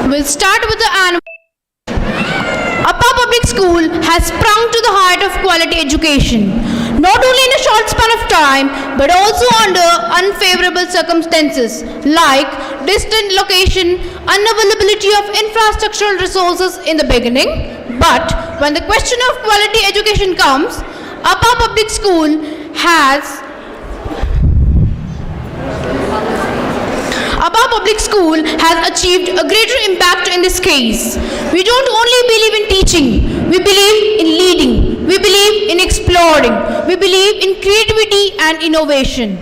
We'll start with the annual. Upper Public School has sprung to the height of quality education, not only in a short span of time, but also under unfavorable circumstances like distant location, unavailability of infrastructural resources in the beginning. But when the question of quality education comes, Upper Public School has achieved a greater impact in this case. We don't only believe in teaching, we believe in leading, we believe in exploring, we believe in creativity and innovation.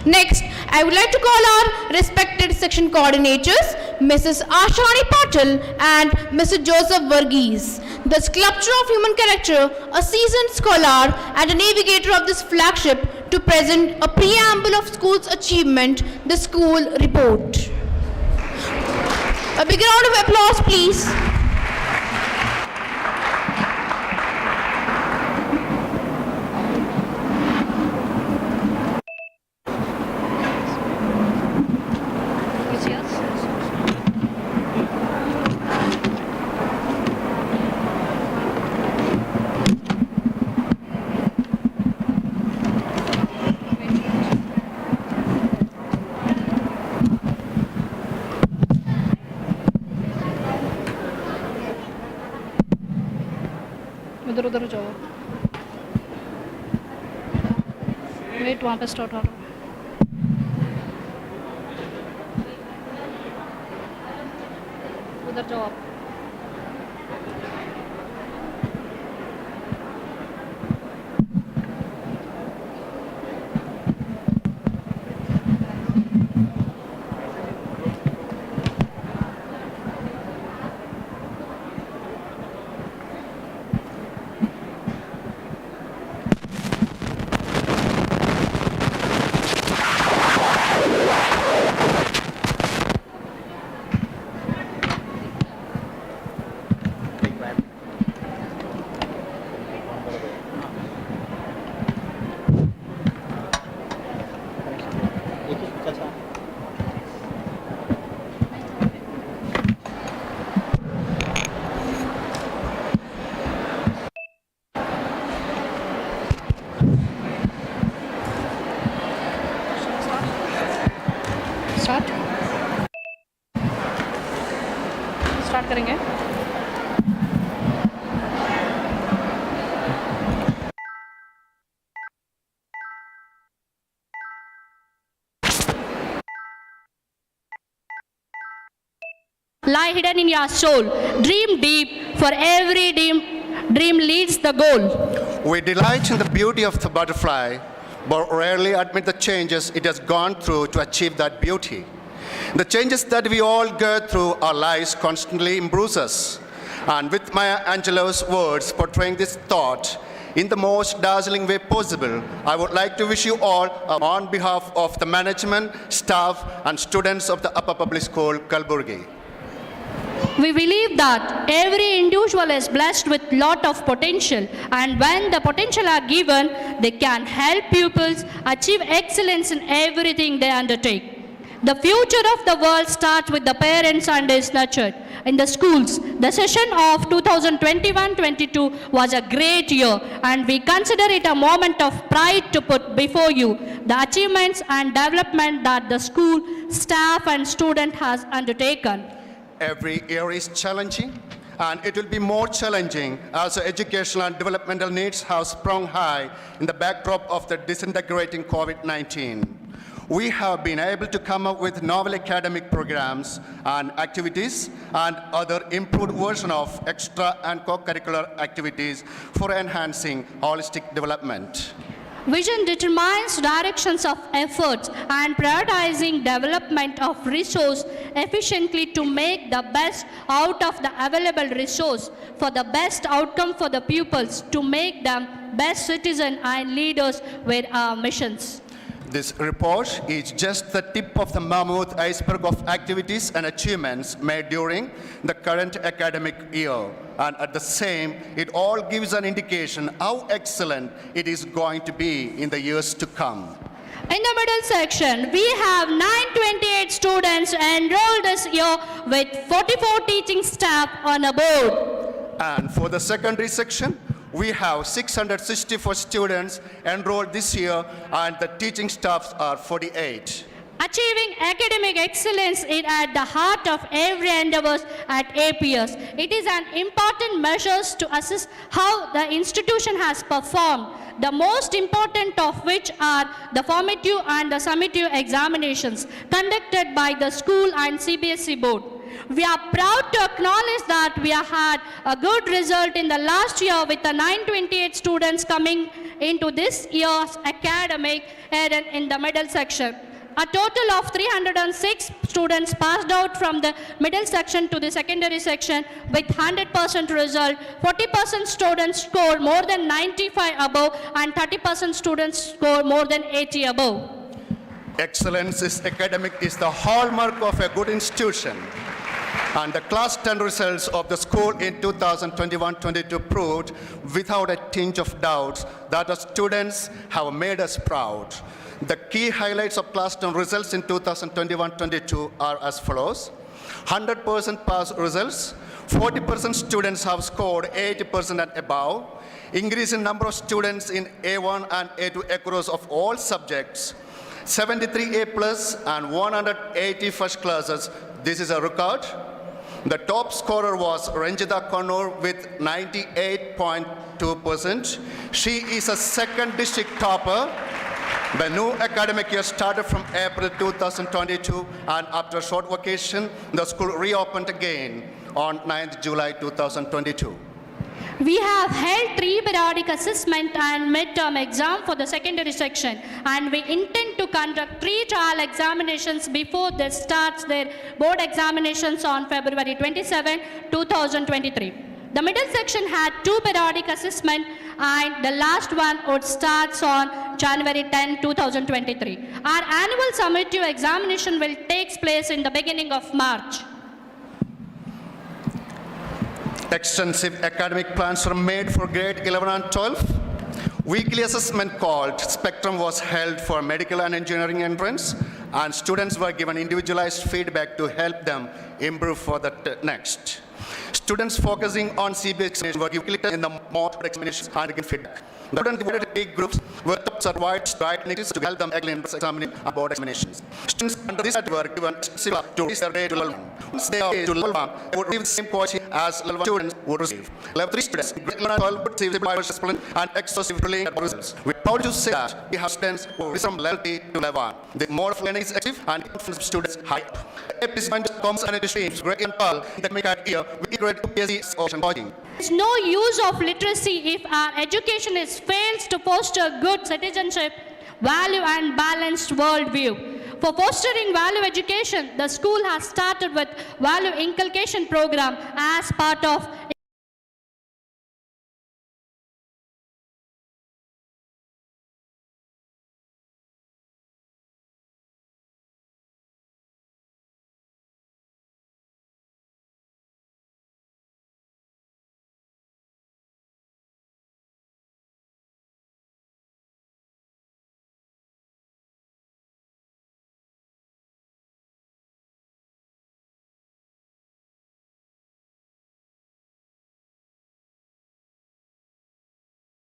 Next, I would like to call our respected section coordinators, Mrs. Ashani Patil and Mr. Joseph Varghese, the sculptor of human character, a seasoned scholar and a navigator of this flagship, to present a preamble of school's achievement, the school report. A big round of applause, please. इधर उधर जाओ wait वहाँ पे start हो रहा उधर जाओ आप स्टार्ट करेंगे. Lie hidden in your soul. Dream deep, for every dream leads the goal. We delight in the beauty of the butterfly, but rarely admit the changes it has gone through to achieve that beauty. The changes that we all go through our lives constantly bruise us. And with Maya Angelou's words portraying this thought in the most dazzling way possible, I would like to wish you all, on behalf of the management, staff, and students of the Upper Public School, GULBARGA. We believe that every individual is blessed with lot of potential, and when the potential are given, they can help pupils achieve excellence in everything they undertake. The future of the world starts with the parents and is nurtured. In the schools, the session of 2021-22 was a great year, and we consider it a moment of pride to put before you the achievements and development that the school, staff and student has undertaken. Every year is challenging, and it will be more challenging as the educational and developmental needs have sprung high in the backdrop of the disintegrating COVID-19. We have been able to come up with novel academic programs and activities and other improved version of extra and co-curricular activities for enhancing holistic development. Vision determines directions of efforts and prioritizing development of resource efficiently to make the best out of the available resource for the best outcome for the pupils, to make them best citizens and leaders were our missions. This report is just the tip of the mammoth iceberg of activities and achievements made during the current academic year. And at the same, it all gives an indication how excellent it is going to be in the years to come. In the middle section, we have 928 students enrolled this year with 44 teaching staff on a board. And for the secondary section, we have 664 students enrolled this year, and the teaching staffs are 48. Achieving academic excellence is at the heart of every endeavor at APS. It is an important measure to assess how the institution has performed, the most important of which are the formative and the summative examinations conducted by the school and CBSE board. We are proud to acknowledge that we have had a good result in the last year with the 928 students coming into this year's academic year in the middle section. A total of 306 students passed out from the middle section to the secondary section with 100% result. 40% students scored more than 95 above, and 30% students scored more than 80 above. Excellence is academic is the hallmark of a good institution. And the class 10 results of the school in 2021-22 proved without a tinge of doubts that the students have made us proud. The key highlights of class 10 results in 2021-22 are as follows: 100% pass results, 40% students have scored 80% and above, increase in number of students in A1 and A2 across of all subjects, 73 A plus and 180 first classes. This is a record. The top scorer was Ranjita Kannur with 98.2%. She is a second district topper. The new academic year started from April 2022, and after a short vacation, the school reopened again on 9th July 2022. We have held 3 periodic assessment and midterm exam for the secondary section, and we intend to conduct 3 trial examinations before they starts their board examinations on February 27, 2023. The middle section had 2 periodic assessment, and the last one would start on January 10, 2023. Our annual summative examination will take place in the beginning of March. Extensive academic plans were made for grade 11 and 12. Weekly assessment called Spectrum was held for medical and engineering entrance, and students were given individualized feedback to help them improve for the next. Students focusing on CBSE were given in the mock examinations and given feedback. The students divided into big groups were taught certified activities to help them excel in examining and board examinations. Students under this strategy were given similar to reach their grade to level 1. Once they are to level 1, they would receive the same quality as level 1 students would receive. Level 3 students in grade 11 and 12 would receive the discipline and exhaustive drilling results. We are proud to say that we have students who reach from level 3 to level 1. The mode of learning is active and confidence of students high. AP is commerce and IT streams, grade 11 and 12 in the academic year with grade PSC option coaching. There is no use of literacy if our education fails to foster good citizenship, value and balanced worldview. For fostering value education, the school has started with value inculcation program as part of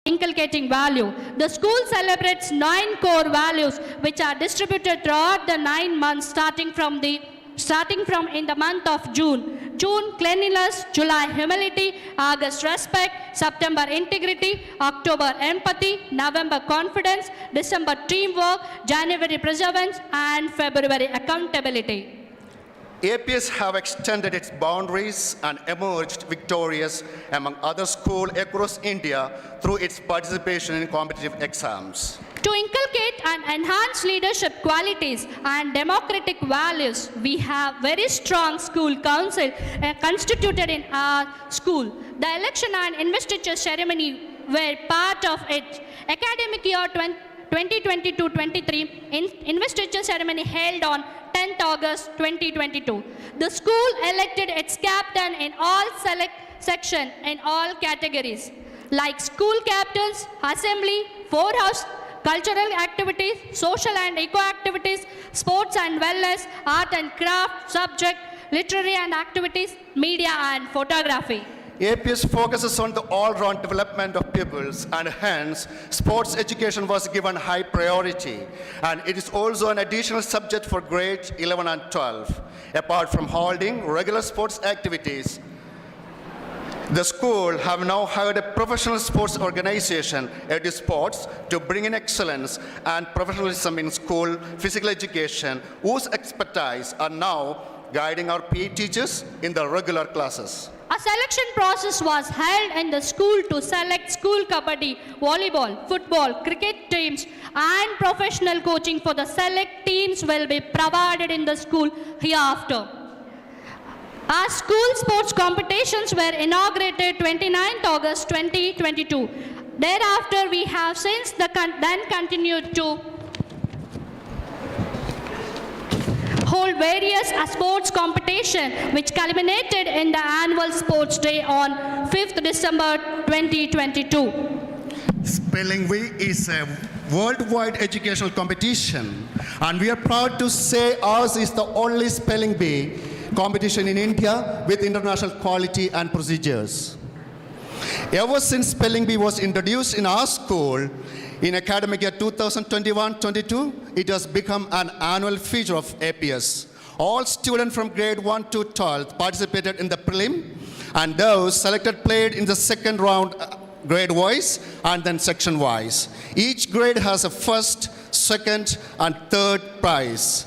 inculcating value. The school celebrates 9 core values which are distributed throughout the 9 months starting from in the month of June. June cleanliness, July humility, August respect, September integrity, October empathy, November confidence, December teamwork, January perseverance and February accountability. APS have extended its boundaries and emerged victorious among other schools across India through its participation in competitive exams. To inculcate and enhance leadership qualities and democratic values, we have very strong school council constituted in our school. The election and investiture ceremony were part of it. Academic year 2022-23 investiture ceremony held on 10th August 2022. The school elected its captain in all select section in all categories like school captains, assembly, forehouse, cultural activities, social and eco activities, sports and wellness, art and craft, subject, literary and activities, media and photography. APS focuses on the all-round development of pupils and hence sports education was given high priority and it is also an additional subject for grades 11 and 12. Apart from holding regular sports activities, the school have now hired a professional sports organization, ED Sports, to bring in excellence and professionalism in school physical education, whose expertise are now guiding our PE teachers in the regular classes. A selection process was held in the school to select school kabaddi, volleyball, football, cricket teams and professional coaching for the select teams will be provided in the school hereafter. Our school sports competitions were inaugurated 29th August 2022. Thereafter, we have since then continued to hold various sports competition which culminated in the annual sports day on 5th December 2022. Spelling Bee is a worldwide educational competition and we are proud to say ours is the only Spelling Bee competition in India with international quality and procedures. Ever since Spelling Bee was introduced in our school, in academic year 2021-22, it has become an annual feature of APS. All students from grade 1 to 12 participated in the prelim, and those selected played in the second round grade-wise and then section-wise. Each grade has a first, second, and third prize.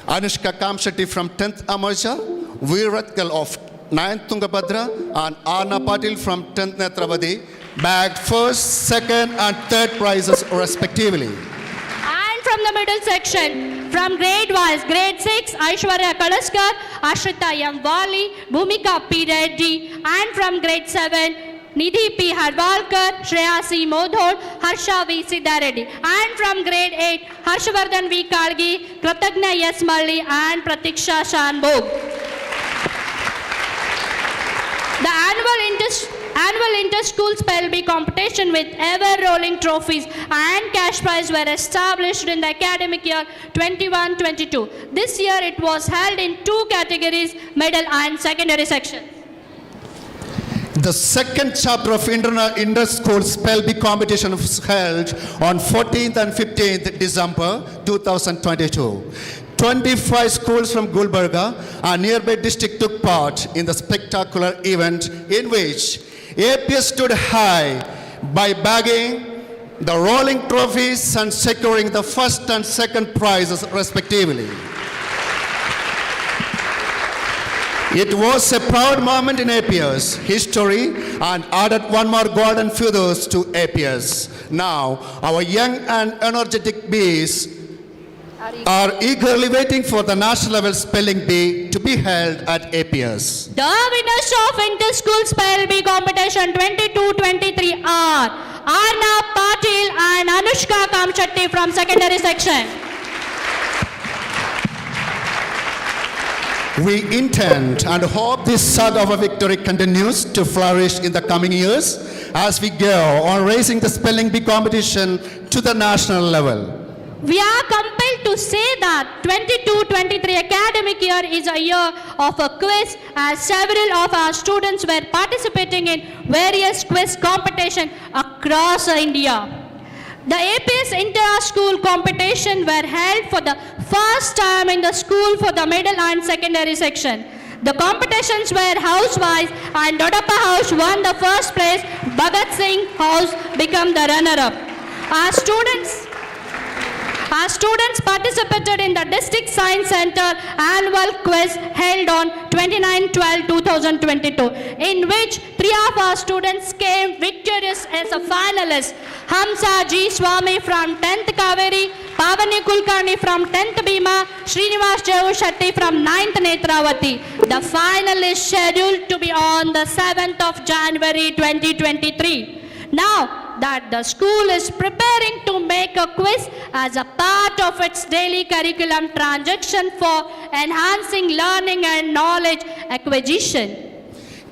Anushka Kamshetty from 10th Amarja, Veeratkal of 9th Tungabhadra, and Arna Patil from 10th Netravati bagged first, second, and third prizes respectively. And from the middle section, from grade-wise, grade 6, Aishwarya Kalaskar, Ashrita M. Wali, Bhumika P. Reddy, and from grade 7, Nidhi P. Harwalkar, Shreya C. Modhol, Harsha V. Siddhareddy. And from grade 8, Harshvardhan V. Kalgi, Kratagna S. Malli, and Pratiksha Shanbhog. The annual inter-school Spell Bee competition with ever-rolling trophies and cash prize were established in the academic year 21-22. This year it was held in 2 categories, middle and secondary section. The second chapter of inter-school spell bee competition was held on 14th and 15th December 2022. 25 schools from Gulbarga and nearby district took part in the spectacular event in which APS stood high by bagging the rolling trophies and securing the first and second prizes respectively. It was a proud moment in APS history and added one more golden feathers to APS. Now, our young and energetic bees are eagerly waiting for the national level spelling bee to be held at APS. The winners of Inter-School Spell Bee Competition 22-23 are Arnab Patil and Anushka Kamchatti from secondary section. We intend and hope this saga of a victory continues to flourish in the coming years as we go on raising the spelling bee competition to the national level. We are compelled to say that 22-23 academic year is a year of a quiz, as several of our students were participating in various quiz competitions across India. The APS inter-school competition were held for the first time in the school for the middle and secondary section. The competitions were house-wise and Dodappa House won the first place, Bhagat Singh House became the runner-up. Our students participated in the District Science Center annual quiz held on 29/12/2022, in which 3 of our students came victorious as a finalist. Hamsa G. Swami from 10th Kaveri, Pavani Kulkarni from 10th Bhima, Srinivas Jevu Shetty from 9th Netravati. The final is scheduled to be on the 7th of January 2023. Now that the school is preparing to make a quiz as a part of its daily curriculum transaction for enhancing learning and knowledge acquisition.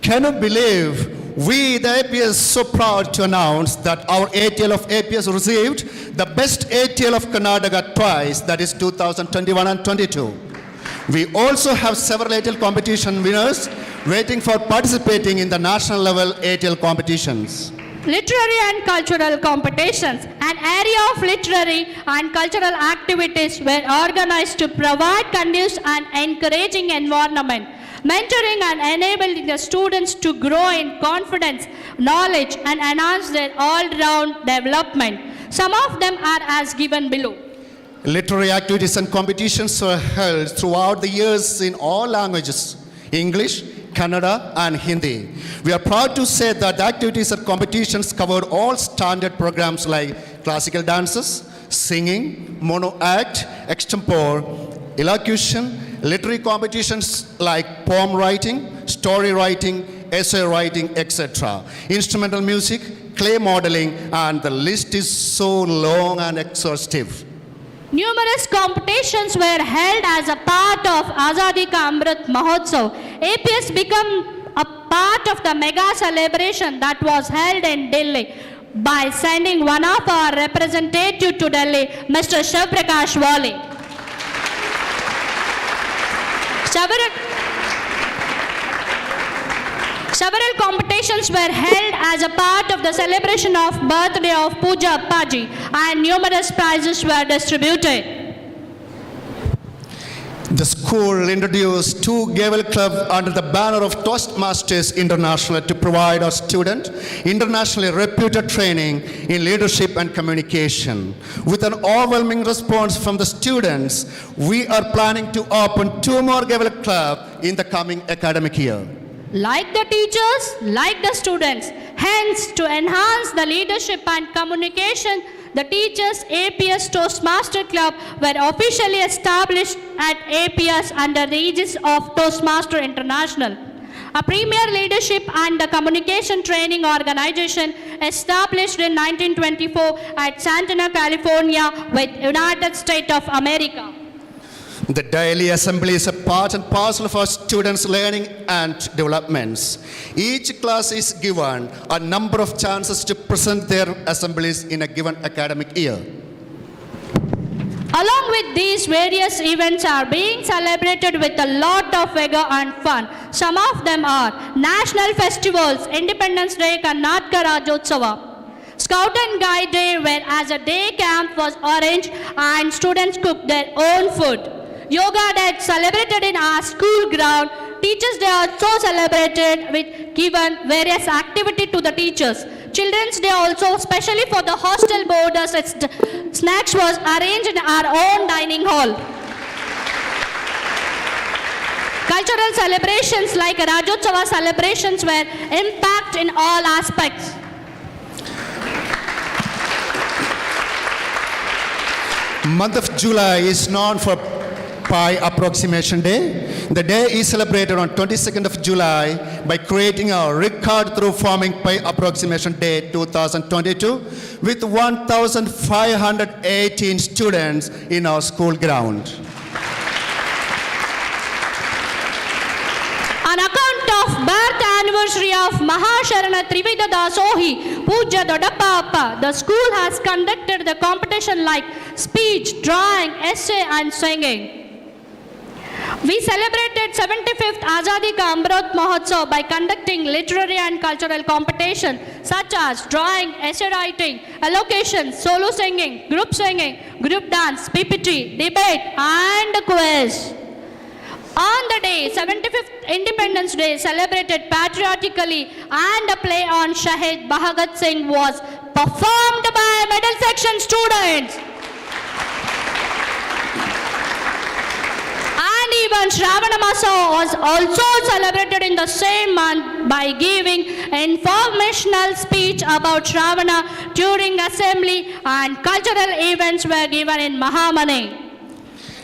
Can you believe we, the APS, so proud to announce that our ATL of APS received the best ATL of Karnataka twice, that is 2021 and 22. We also have several ATL competition winners waiting for participating in the national level ATL competitions. Literary and cultural competitions. An area of literary and cultural activities were organized to provide conducive and encouraging environment, mentoring and enabling the students to grow in confidence, knowledge and enhance their all-round development. Some of them are as given below. Literary activities and competitions were held throughout the years in all languages, English, Kannada and Hindi. We are proud to say that the activities and competitions covered all standard programs like classical dances, singing, mono act, extempore, elocution, literary competitions like poem writing, story writing, essay writing, etc. Instrumental music, clay modeling, and the list is so long and exhaustive. Numerous competitions were held as a part of Azadi Ka Amrit Mahotsav. APS became a part of the mega celebration that was held in Delhi by sending one of our representatives to Delhi, Mr. Shiv Prakash Wali. Several competitions were held as a part of the celebration of birthday of Pooja Appaji, and numerous prizes were distributed. The school introduced 2 Gavel Club under the banner of Toastmasters International to provide our students internationally reputed training in leadership and communication. With an overwhelming response from the students, we are planning to open 2 more Gavel Club in the coming academic year. Like the teachers, like the students. Hence, to enhance the leadership and communication, the Teachers APS Toastmaster Club were officially established at APS under the aegis of Toastmaster International, a premier leadership and the communication training organization established in 1924 at Santana, California, with United States of America. The daily assembly is a part and parcel of our students' learning and developments. Each class is given a number of chances to present their assemblies in a given academic year. Along with these, various events are being celebrated with a lot of vigor and fun. Some of them are national festivals, Independence Day, Karnataka Rajyotsava, Scout and Guide Day, where as a day camp was arranged and students cooked their own food. Yoga Day celebrated in our school ground. Teachers Day also celebrated with given various activity to the teachers. Children's Day also, especially for the hostel boarders, snacks was arranged in our own dining hall. Cultural celebrations like Rajyotsava celebrations were impact in all aspects. Month of July is known for Pi Approximation Day. The day is celebrated on 22nd of July by creating a record through forming Pi Approximation Day 2022 with 1,518 students in our school ground. On account of birth anniversary of Mahasharana Trivida Dasohi, Puja Dodappa Appa, the school has conducted the competition like speech, drawing, essay and singing. We celebrated 75th Azadi Ka Amrit Mahotsav by conducting literary and cultural competition such as drawing, essay writing, allocation, solo singing, group dance, PPT, debate and quiz. On the day, 75th Independence Day celebrated patriotically and a play on Shahid Bhagat Singh was performed by middle section students. And even Shravana Masa was also celebrated in the same month by giving informational speech about Shravana during assembly and cultural events were given in Mahamani.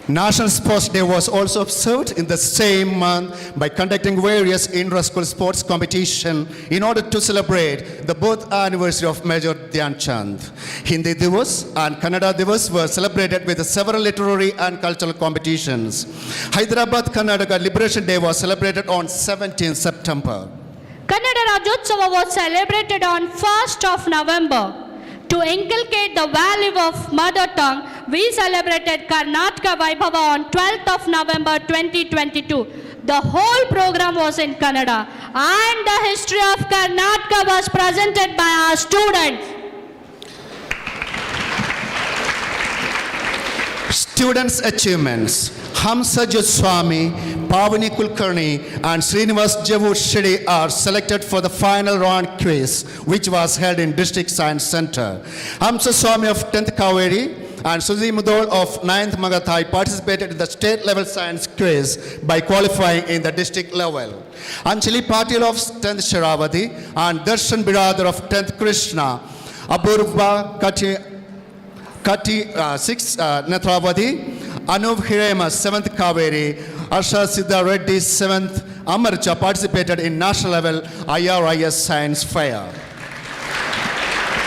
National Sports Day was also observed in the same month by conducting various inter-school sports competition in order to celebrate the birth anniversary of Major Dhyan Chand. Hindi Divas and Kannada Divas were celebrated with several literary and cultural competitions. Hyderabad Karnataka Liberation Day was celebrated on 17th September. Kannada Rajyotsava was celebrated on 1st of November. To inculcate the value of mother tongue, we celebrated Karnataka Vaibhava on 12th of November 2022. The whole program was in Kannada and the history of Karnataka was presented by our students. Students' achievements. Hamsa Swami, Pavani Kulkarni and Srinivas Javud Shede are selected for the final round quiz which was held in District Science Center. Hamsa Swami of 10th Kaveri and Suzy Mudol of 9th Magathai participated in the state level science quiz by qualifying in the district level. Anjali Patil of 10th Sharavati and Darshan Biradar of 10th Krishna, Apurva Kati 6th Netravati, Anuv Hirema 7th Kaveri, Arsha Siddha Reddy 7th Amarcha participated in national level IRIS science fair.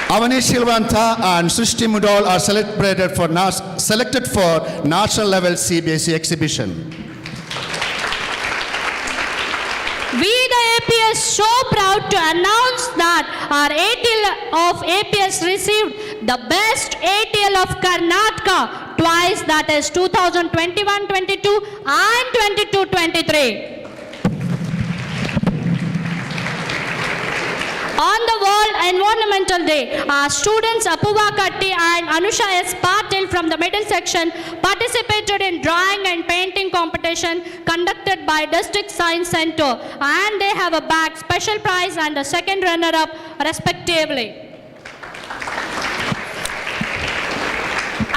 Avani Shilvanta and Srishti Mudal are selected for national level CBSE exhibition. We the APS so proud to announce that our ATL of APS received the best ATL of Karnataka twice, that is 2021-22 and 22-23. On the World Environmental Day, our students Apuva Katti and Anusha S. Patil from the middle section participated in drawing and painting competition conducted by District Science Center, and they have a bag, special prize and a second runner-up respectively.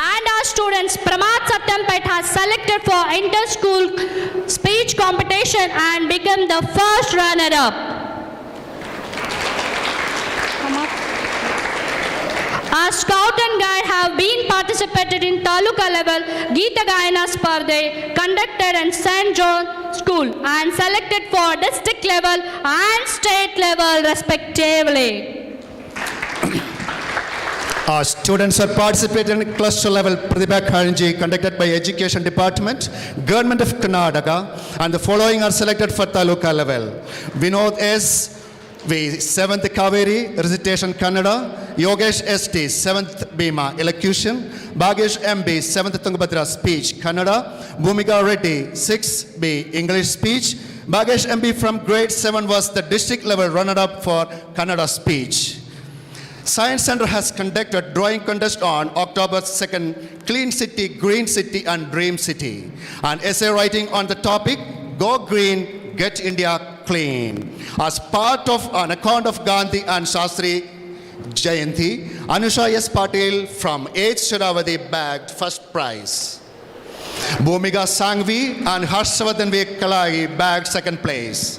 And our students Pramad Satyampet has selected for inter-school speech competition and become the first runner-up. Our Scout and Guide have been participated in Taluka level Geeta Gayana Spardhe conducted in St. John School and selected for district level and state level respectively. Our students are participating in cluster level Pratibha Karanji conducted by Education Department, Government of Karnataka, and the following are selected for Taluka level. Vinod S. V. 7th Kaveri, Recitation Kannada, Yogesh ST, 7th Bima, Elocution. Bhagesh MB, 7th Tungabhadra, Speech, Kannada. Bhumika Reddy, 6th B, English Speech. Bhagesh MB from grade 7 was the district level runner-up for Kannada Speech. Science Center has conducted drawing contest on October 2nd, Clean City, Green City and Dream City. An essay writing on the topic, Go Green, Get India Clean. As part of an account of Gandhi and Shastri Jayanti, Anusha S. Patel from 8th Shiravadi bagged first prize. Bhumika Sangvi and Harshavardhan V. Kalai bagged second place.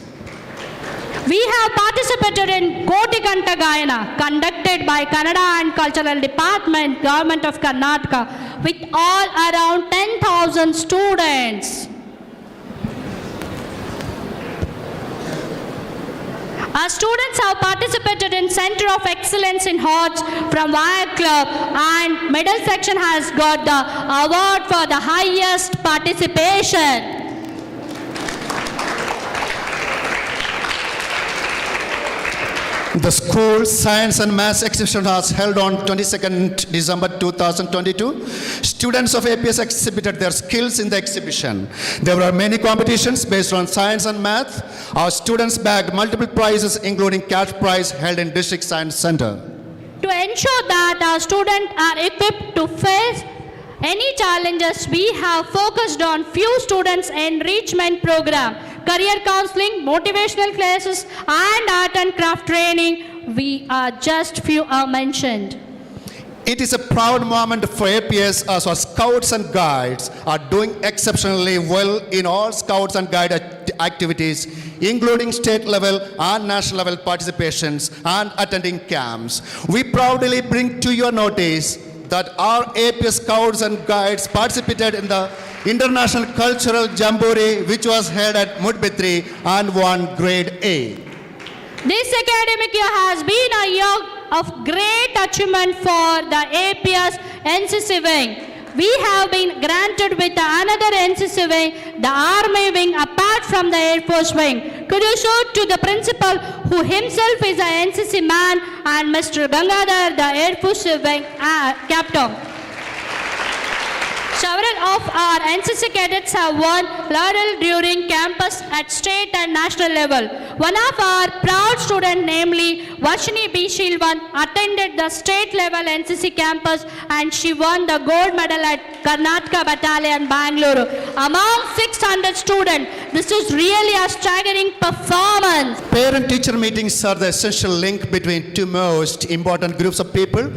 We have participated in Koti Kanta Gayana conducted by Kannada and Cultural Department, Government of Karnataka with all around 10,000 students. Our students have participated in Center of Excellence in Arts from Wire Club, and medal section has got the award for the highest participation. The school science and maths exhibition was held on 22nd December 2022. Students of APS exhibited their skills in the exhibition. There were many competitions based on science and math. Our students bagged multiple prizes, including cash prize held in District Science Center. To ensure that our students are equipped to face any challenges, we have focused on few students enrichment program, career counseling, motivational classes, and art and craft training. We are just few are mentioned. It is a proud moment for APS as our scouts and guides are doing exceptionally well in all scouts and guide activities, including state level and national level participations and attending camps. We proudly bring to your notice that our APS scouts and guides participated in the International Cultural Jamboree, which was held at Mudbitri and won grade A. This academic year has been a year of great achievement for the APS NCC wing. We have been granted with another NCC wing, the Army wing, apart from the Air Force wing. Kudos to the principal, who himself is an NCC man, and Mr. Gangadhar, the Air Force wing captain. Several of our NCC cadets have won laurel during campus at state and national level. One of our proud students, namely Varshini B. Shilvan, attended the state level NCC campus and she won the gold medal at Karnataka Battalion, Bangalore. Among 600 students, this is really a staggering performance. Parent-teacher meetings are the essential link between two most important groups of people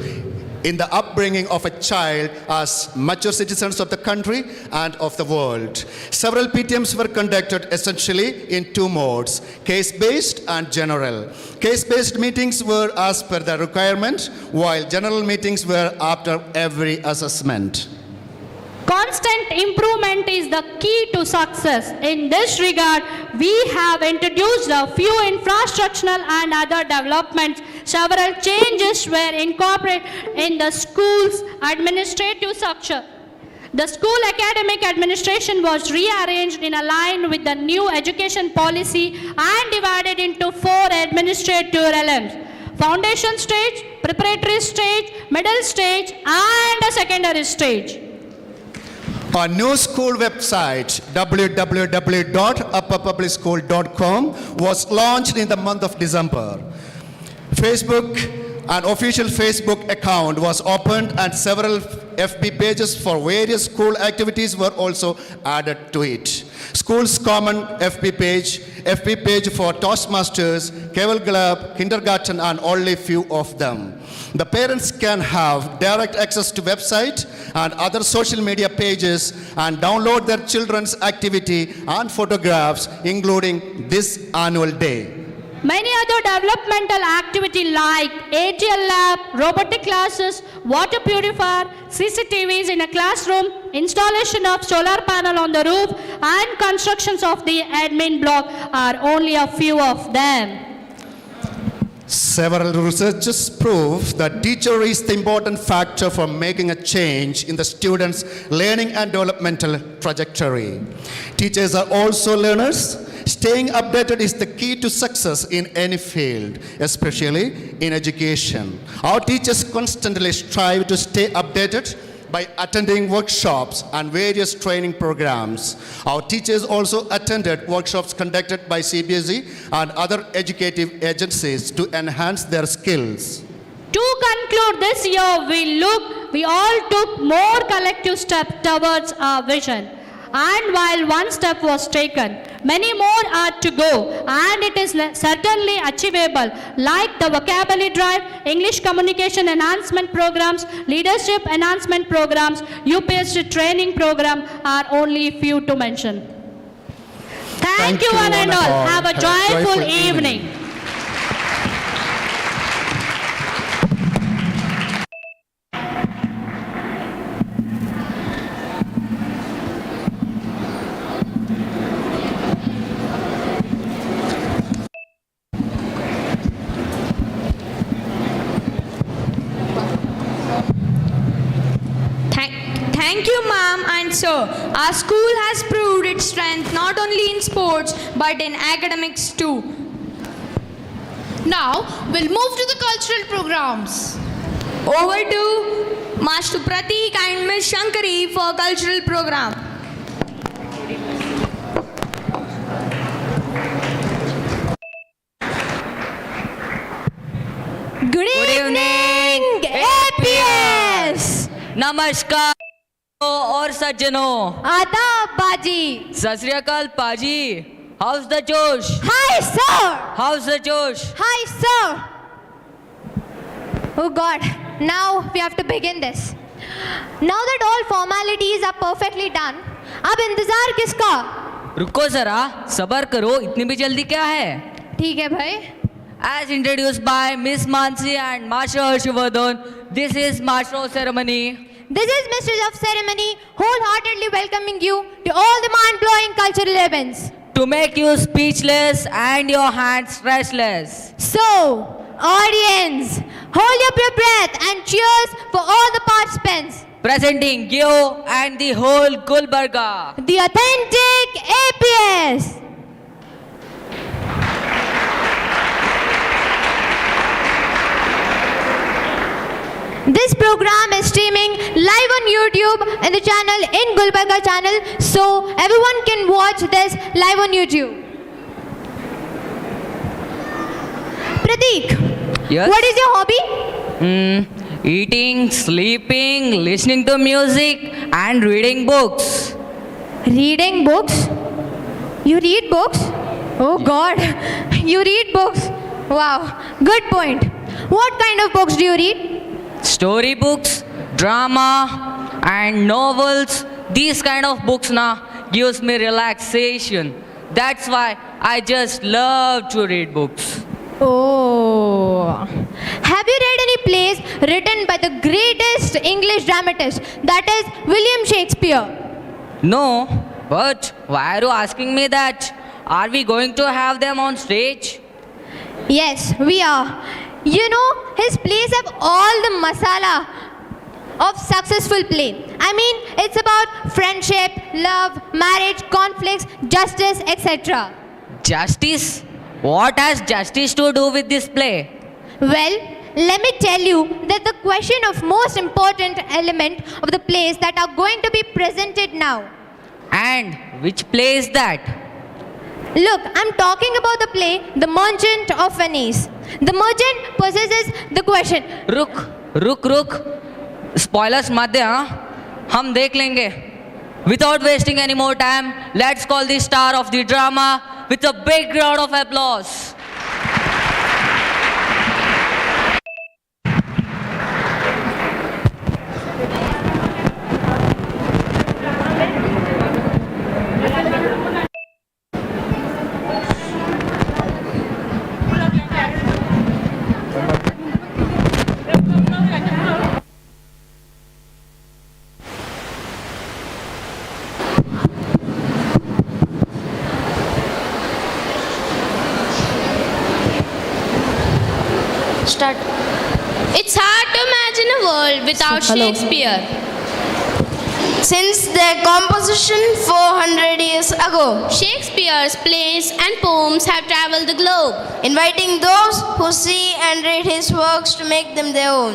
in the upbringing of a child as mature citizens of the country and of the world. Several PTMs were conducted essentially in two modes, case-based and general. Case-based meetings were as per the requirement, while general meetings were after every assessment. Constant improvement is the key to success. In this regard, we have introduced a few infrastructural and other developments. Several changes were incorporated in the school's administrative structure. The school academic administration was rearranged in line with the new education policy and divided into 4 administrative realms: foundation stage, preparatory stage, middle stage, and a secondary stage. Our new school website, www.upperpublicschool.com, was launched in the month of December. Facebook, an official Facebook account was opened and several FB pages for various school activities were also added to it. School's common FB page for Toastmasters, Keval Club, Kindergarten, and only few of them. The parents can have direct access to website and other social media pages and download their children's activity and photographs, including this annual day. Many other developmental activities like ATL lab, robotic classes, water purifier, CCTVs in a classroom, installation of solar panel on the roof, and constructions of the admin block are only a few of them. Several researchers prove that teacher is the important factor for making a change in the students' learning and developmental trajectory. Teachers are also learners. Staying updated is the key to success in any field, especially in education. Our teachers constantly strive to stay updated by attending workshops and various training programs. Our teachers also attended workshops conducted by CBSE and other educative agencies to enhance their skills. To conclude, this year we all took more collective steps towards our vision. And while one step was taken, many more are to go, and it is certainly achievable, like the vocabulary drive, English communication enhancement programs, leadership enhancement programs, UPSC training program are only few to mention. Thank you one and all. Have a joyful evening. Thank you, ma'am and sir. Our school has proved its strength not only in sports but in academics too. Now, we'll move to the cultural programs. Over to Master Pratik and Ms. Shankari for cultural program. Good evening, APS. नमस्कार और सज्जनों, आदाब बाजी. सत श्री अकाल पाजी. How's the Josh? Hi sir. How's the Josh? Hi sir. Oh God, now we have to begin this. Now that all formalities are perfectly done, अब इंतजार किसका? रुको जरा, सबर करो, इतनी भी जल्दी क्या है? ठीक है भाई. As introduced by Miss Mansi and Master Harshvardhan, this is Master of Ceremony. This is Mistress of Ceremony, wholeheartedly welcoming you to all the mind-blowing cultural events. To make you speechless and your hands restless. So, audience, hold up your breath and cheers for all the participants. Presenting you and the whole Gulbarga. The authentic APS. This program is streaming live on YouTube in the channel in Gulbarga channel, so everyone can watch this live on YouTube. Pratik, Yes? what is your hobby? Eating, sleeping, listening to music and reading books. Reading books? You read books? Oh God, you read books. Wow, good point. What kind of books do you read? Storybooks, drama and novels. These kind of books gives me relaxation. That's why I just love to read books. Oh. Have you read any plays written by the greatest English dramatist, that is William Shakespeare? No, but why are you asking me that? Are we going to have them on stage? Yes, we are. You know, his plays have all the masala of successful play. I mean, it's about friendship, love, marriage, conflicts, justice, etc. Justice? What has justice to do with this play? Well, let me tell you that the question of most important element of the plays that are going to be presented now. And which play is that? Look, I'm talking about the play The Merchant of Venice. The merchant possesses the question. रुक. Spoilers मत दे हाँ? हम देख लेंगे. Without wasting any more time, let's call the star of the drama with a big round of applause. Start. It's hard to imagine a world without Hello. Shakespeare. since their composition 400 years ago, Shakespeare's plays and poems have traveled the globe. inviting those who see and read his works to make them their own.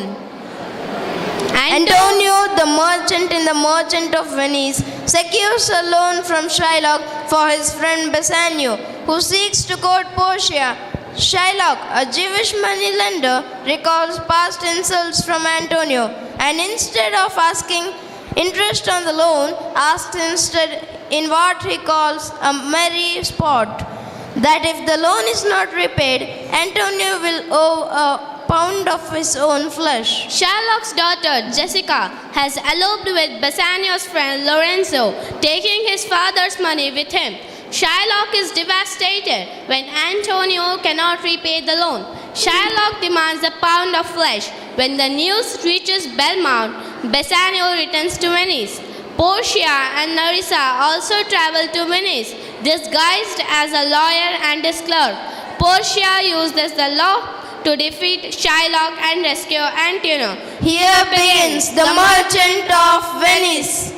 Antonio, the merchant in The Merchant of Venice, secures a loan from Shylock for his friend Bassanio, who seeks to court Portia. Shylock, a Jewish moneylender, recalls past insults from Antonio and instead of asking interest on the loan, asks instead in what he calls a merry sport, that if the loan is not repaid, Antonio will owe a pound of his own flesh. Shylock's daughter, Jessica, has eloped with Bassanio's friend Lorenzo, taking his father's money with him. Shylock is devastated when Antonio cannot repay the loan. Shylock demands a pound of flesh. When the news reaches Belmont, Bassanio returns to Venice. Portia and Nerissa also travel to Venice, disguised as a lawyer and his clerk. Portia uses the law to defeat Shylock and rescue Antonio. Here begins The Merchant of Venice.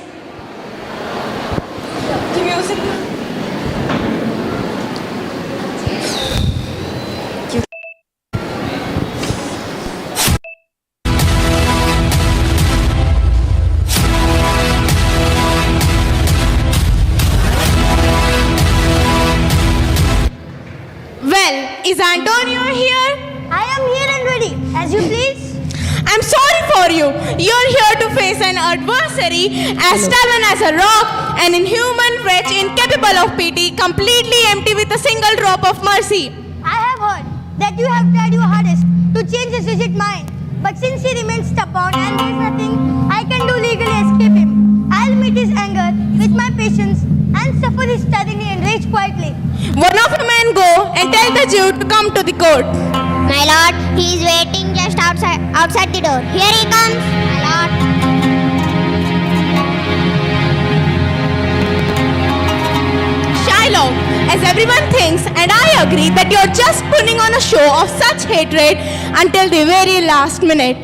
Well, is Antonio here? I am here and ready, as you please. I'm sorry for you. You're here to face an adversary as stubborn as a rock, an inhuman wretch incapable of pity, completely empty with a single drop of mercy. I have heard that you have tried your hardest to change his rigid mind, but since he remains stubborn and there is nothing I can do legally escape him, I'll meet his anger with my patience and suffer his tyranny and rage quietly. One of your men go and tell the Jew to come to the court. My lord, he is waiting just outside the door. Here he comes, my lord. Shylock, as everyone thinks, and I agree, that you're just putting on a show of such hatred until the very last minute.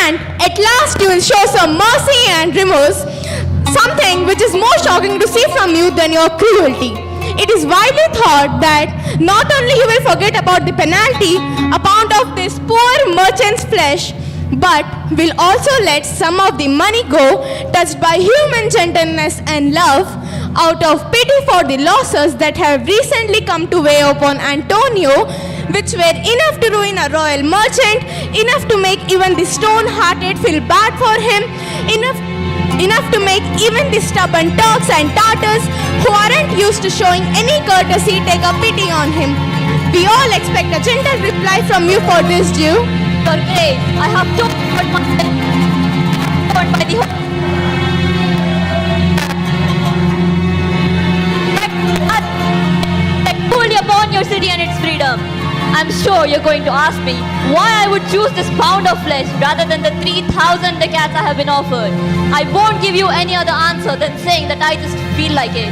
And at last you will show some mercy and remorse, something which is more shocking to see from you than your cruelty. It is widely thought that not only he will forget about the penalty, a pound of this poor merchant's flesh, but will also let some of the money go, touched by human gentleness and love, out of pity for the losses that have recently come to weigh upon Antonio, which were enough to ruin a royal merchant, enough to make even the stone-hearted feel bad for him, enough to make even the stubborn Turks and Tartars, who aren't used to showing any courtesy, take a pity on him. We all expect a gentle reply from you for this, Jew. Your Grace, I have told by the fully upon your city and its freedom. I'm sure you're going to ask me why I would choose this pound of flesh rather than the 3,000 ducats I have been offered. I won't give you any other answer than saying that I just feel like it.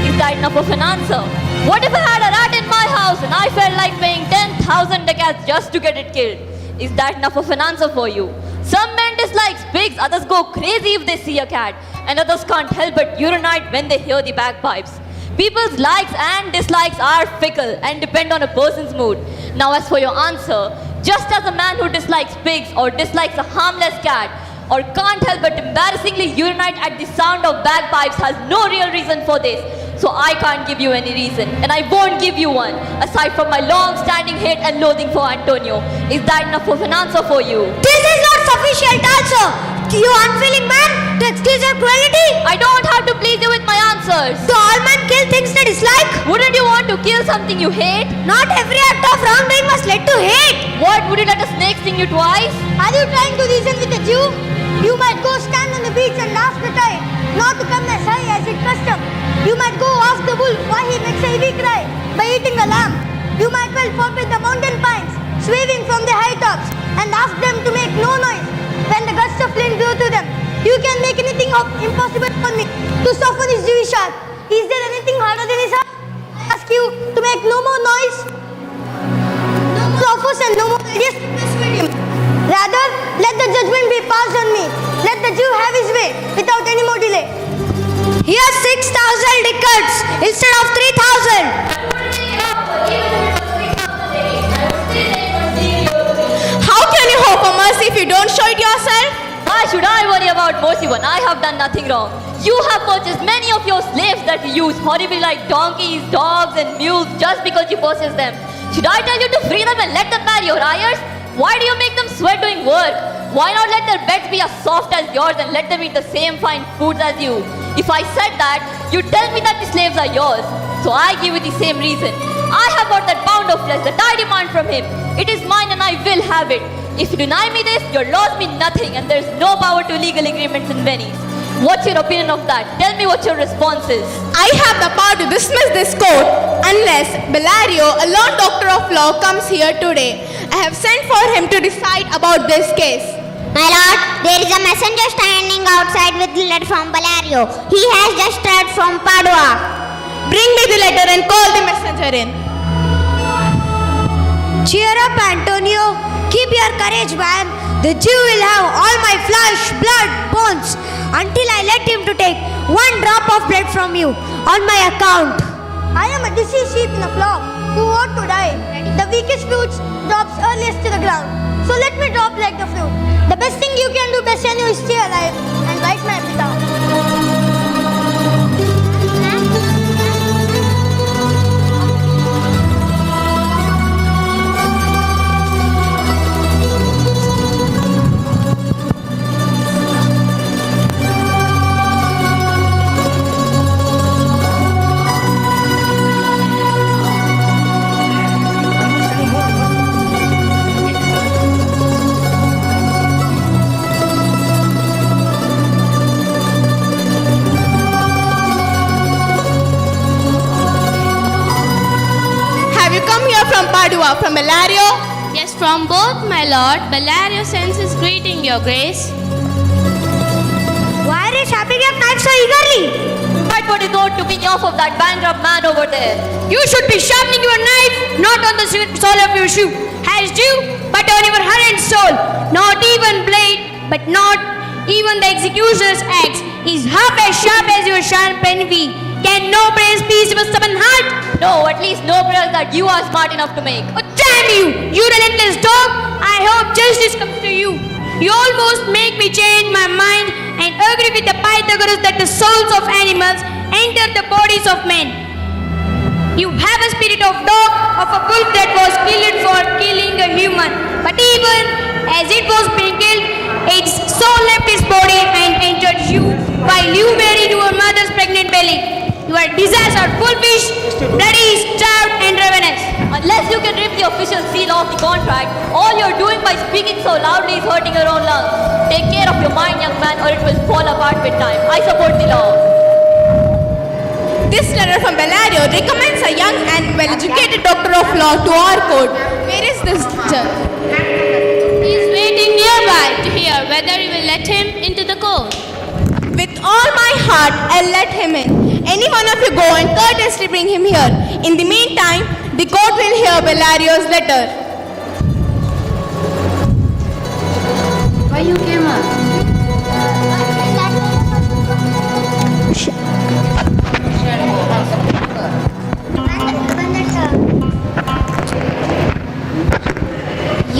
Is that enough of an answer? What if I had a rat in my house and I felt like paying 10,000 ducats just to get it killed? Is that enough of an answer for you? Some men dislike pigs, others go crazy if they see a cat, and others can't help but urinate when they hear the bagpipes. People's likes and dislikes are fickle and depend on a person's mood. Now as for your answer, just as a man who dislikes pigs or dislikes a harmless cat or can't help but embarrassingly urinate at the sound of bagpipes has no real reason for this, so I can't give you any reason, and I won't give you one, aside from my long-standing hate and loathing for Antonio. Is that enough of an answer for you? This is not sufficient answer, you unfeeling man, to excuse your cruelty. I don't have to please you with my answers. Do all men kill things they dislike? Wouldn't you want to kill something you hate? Not every act of wrongdoing must lead to hate. What, would you let a snake sting you twice? Are you trying to reason with a Jew? You might go stand on the beach and ask the tide not to come as high as its custom. You might go ask the wolf why he makes a heavy cry by eating a lamb. You might well forbid the mountain pines swaying from the high tops and ask them to make no noise when the gusts of wind blow through them. You can make anything impossible for me to soften his Jewish heart. Is there anything harder than his heart? I ask you to make no more noise, no more offers and no more ideas to persuade him. Rather, let the judgment be passed on me. Let the Jew have his way without any more delay. Here's 6,000 ducats instead of 3,000. How can you hope for mercy if you don't show it yourself? Why should I worry about mercy when I have done nothing wrong? You have purchased many of your slaves that you use horribly like donkeys, dogs and mules just because you possess them. Should I tell you to free them and let them marry your hires? Why do you make them sweat doing work? Why not let their beds be as soft as yours and let them eat the same fine foods as you? If I said that, you tell me that the slaves are yours. So I give you the same reason. I have got that pound of flesh that I demand from him. It is mine and I will have it. If you deny me this, your laws mean nothing and there is no power to legal agreements in Venice. What's your opinion of that? Tell me what your response is. I have the power to dismiss this court unless Bellario, a learned doctor of law, comes here today. I have sent for him to decide about this case. My lord, there is a messenger standing outside with a letter from Bellario. He has just arrived from Padua. Bring me the letter and call the messenger in. Cheer up, Antonio. Keep your courage, man. The Jew will have all my flesh, blood, bones until I let him to take one drop of blood from you on my account. I am a deceased sheep in a flock who ought to die. The weakest fruits drops earliest to the ground. So let me drop like the fruit. The best thing you can do, Bassanio, is stay alive and write my epitaph. Have you come here from Padua, from Bellario? Yes, from both, my lord. Bellario sends his greeting, your grace. Why are you sharpening your knife so eagerly? Fight for his oath to be off of that bankrupt man over there. You should be sharpening your knife not on the sole of your shoe, as Jew, but on your heart and soul. Not even blade, but not even the executioner's axe is half as sharp as your sharp pen be. Can no prayers please your stubborn heart? No, at least no prayers that you are smart enough to make. Oh, damn you, you relentless dog! I hope justice comes to you. You almost make me change my mind and agree with the Pythagoras that the souls of animals enter the bodies of men. You have a spirit of dog, of a wolf that was killed for killing a human. But even as it was being killed, its soul left its body and entered you while you were in your mother's pregnant belly. Your desires are wolfish, bloody, starved and ravenous. Unless you can rip the official seal off the contract, all you're doing by speaking so loudly is hurting your own lungs. Take care of your mind, young man, or it will fall apart with time. I support the law. This letter from Bellario recommends a young and well-educated doctor of law to our court. Where is this judge? He is waiting nearby to hear whether you will let him into the court. With all my heart, I'll let him in. Any one of you go and courteously bring him here. In the meantime, the court will hear Bellario's letter. Why you came up?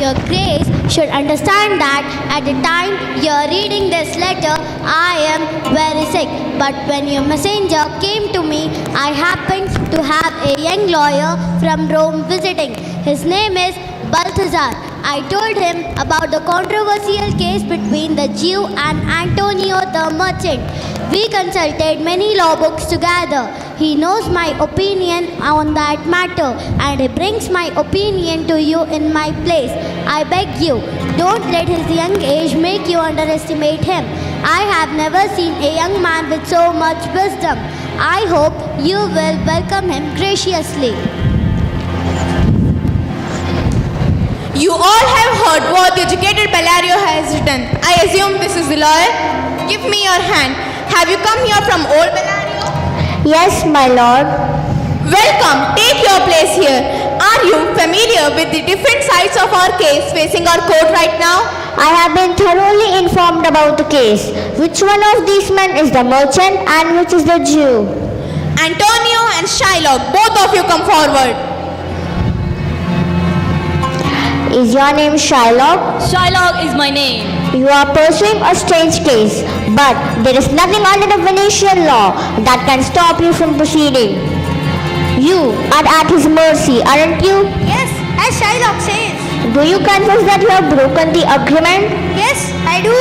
Your Grace should understand that at the time you're reading this letter, I am very sick. But when your messenger came to me, I happened to have a young lawyer from Rome visiting. His name is Balthazar. I told him about the controversial case between the Jew and Antonio the merchant. We consulted many law books together. He knows my opinion on that matter and he brings my opinion to you in my place. I beg you, don't let his young age make you underestimate him. I have never seen a young man with so much wisdom. I hope you will welcome him graciously. You all have heard what the educated Bellario has written. I assume this is the lawyer. Give me your hand. Have you come here from old Bellario? Yes, my lord. Welcome. Take your place here. are you familiar with the different sides of our case facing our court right now? I have been thoroughly informed about the case. Which one of these men is the merchant and which is the Jew? Antonio and Shylock, both of you come forward. Is your name Shylock? Shylock is my name. You are pursuing a strange case, but there is nothing under the Venetian law that can stop you from proceeding. You are at his mercy, aren't you? Yes, as Shylock says. Do you confess that you have broken the agreement? Yes, I do.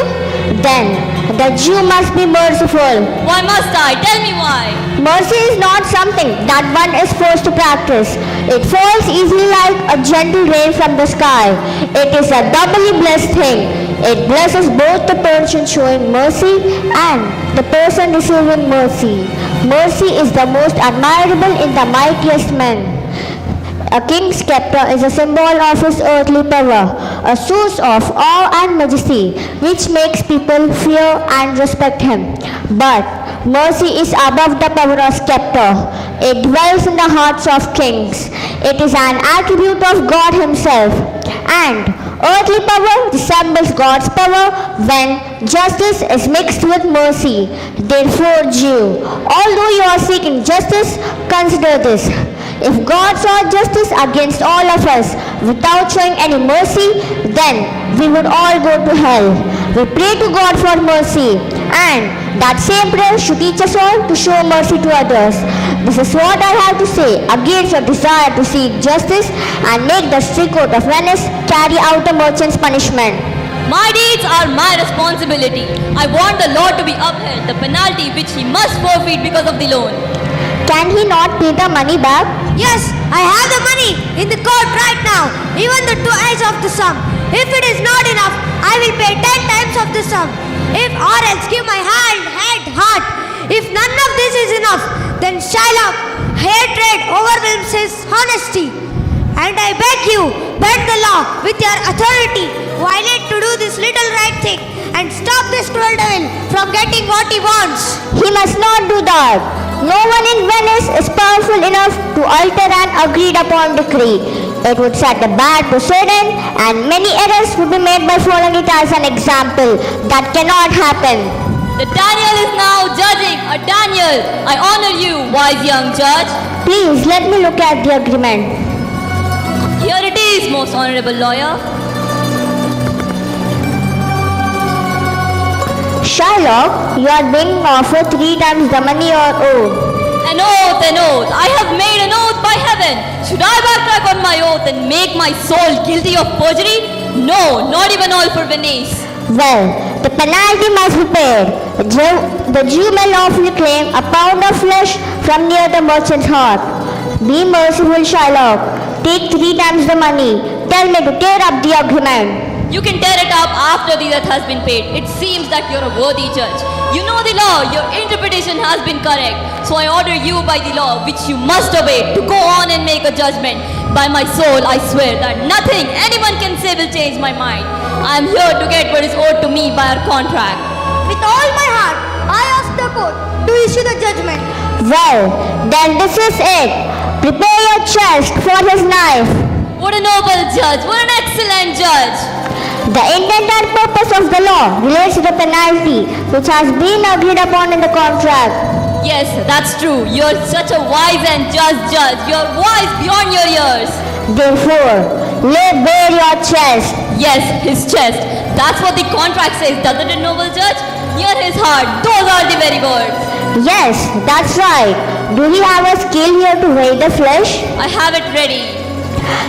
Then the Jew must be merciful. Why must I? Tell me why. Mercy is not something that one is forced to practice. It falls easily like a gentle rain from the sky. It is a doubly blessed thing. It blesses both the person showing mercy and the person receiving mercy. Mercy is the most admirable in the mightiest men. A king's scepter is a symbol of his earthly power, a source of awe and majesty, which makes people fear and respect him. But mercy is above the power of scepter. It dwells in the hearts of kings. It is an attribute of God himself. And earthly power resembles God's power when justice is mixed with mercy. Therefore, Jew, although you are seeking justice, consider this. If God saw justice against all of us without showing any mercy, then we would all go to hell. We pray to God for mercy, and that same prayer should teach us all to show mercy to others. This is what I have to say against your desire to seek justice and make the strict court of Venice carry out a merchant's punishment. My deeds are my responsibility. I want the law to be upheld, the penalty which he must forfeit because of the loan. Can he not pay the money back? Yes, I have the money in the court right now, even the 2/8 of the sum. If it is not enough, I will pay 10 times of the sum. If or else give my hand, head, heart. If none of this is enough, then Shylock, hatred overwhelms his honesty. And I beg you, bend the law with your authority, violate to do this little right thing, and stop this cruel devil from getting what he wants. He must not do that. No one in Venice is powerful enough to alter an agreed upon decree. It would set a bad precedent and many errors would be made by following it as an example. That cannot happen. The Daniel is now judging. A Daniel, I honor you, wise young judge. Please let me look at the agreement. Here it is, most honorable lawyer. Shylock, you are being offered 3 times the money you are owed. An oath, an oath. I have made an oath by heaven. Should I backtrack on my oath and make my soul guilty of perjury? No, not even all for Venice. Well, the penalty must be paid. The Jew may lawfully claim a pound of flesh from near the merchant's heart. Be merciful, Shylock. Take 3 times the money. Tell me to tear up the agreement. You can tear it up after the debt has been paid. It seems that you're a worthy judge. You know the law. Your interpretation has been correct. So I order you by the law, which you must obey, to go on and make a judgment. By my soul, I swear that nothing anyone can say will change my mind. I am here to get what is owed to me by our contract. With all my heart, I ask the court to issue the judgment. Well, then this is it. Prepare your chest for his knife. What a noble judge. What an excellent judge. The intent and purpose of the law relates to the penalty which has been agreed upon in the contract. Yes, that's true. You're such a wise and just judge. You're wise beyond your years. Therefore, lay bare your chest. Yes, his chest. That's what the contract says, doesn't it, noble judge? Near his heart. Those are the very words. Yes, that's right. Do we have a scale here to weigh the flesh? I have it ready.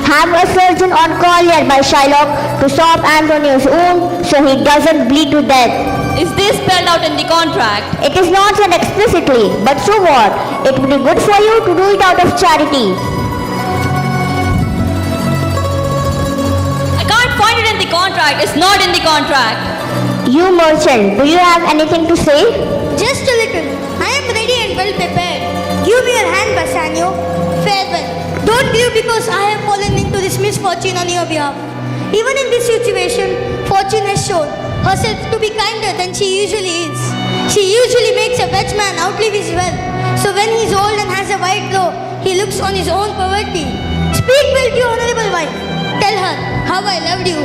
Have a surgeon on call nearby Shylock to stop Antonio's wound so he doesn't bleed to death. Is this spelled out in the contract? It is not said explicitly, but so what? It would be good for you to do it out of charity. I can't find it in the contract. It's not in the contract. You merchant, do you have anything to say? Just a little. I am ready and well prepared. Give me your hand, Bassanio. Farewell. Don't grieve because I have fallen into this misfortune on your behalf. Even in this situation, fortune has shown herself to be kinder than she usually is. She usually makes a rich man outlive his wealth. So when he's old and has a white glow, he looks on his own poverty. Speak well to your honorable wife. Tell her how I loved you.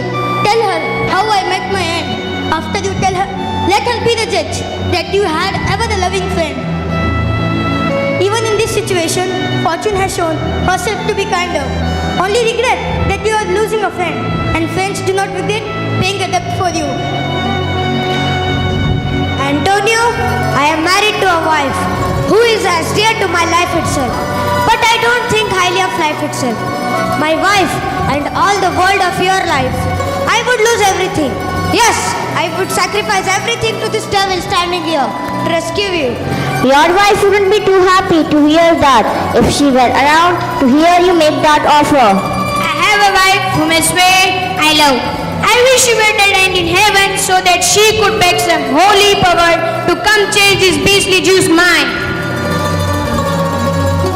Tell her how I met my end. After you tell her, let her be the judge that you had ever a loving friend. Even in this situation, fortune has shown herself to be kinder. Only regret that you are losing a friend, and friends do not regret paying a debt for you. Antonio, I am married to a wife who is as dear to my life itself. But I don't think highly of life itself. My wife and all the world of your life. I would lose everything. Yes, I would sacrifice everything to this devil standing here to rescue you. Your wife wouldn't be too happy to hear that if she were around to hear you make that offer. I have a wife whom I swear I love. I wish she were dead and in heaven so that she could beg some holy power to come change this beastly Jew's mind.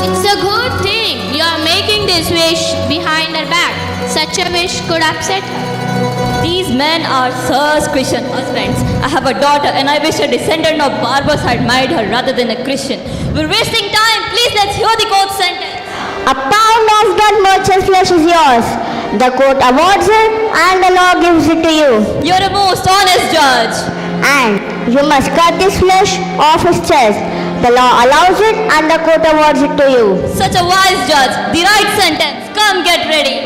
It's a good thing you are making this wish behind her back. Such a wish could upset her. These men are Sir's Christian husbands. I have a daughter and I wish a descendant of barbers had married her rather than a Christian. We're wasting time. Please let's hear the court sentence. A pound of that merchant flesh is yours. The court awards it and the law gives it to you. You're a most honest judge. And you must cut this flesh off his chest. The law allows it and the court awards it to you. Such a wise judge. The right sentence. Come get ready.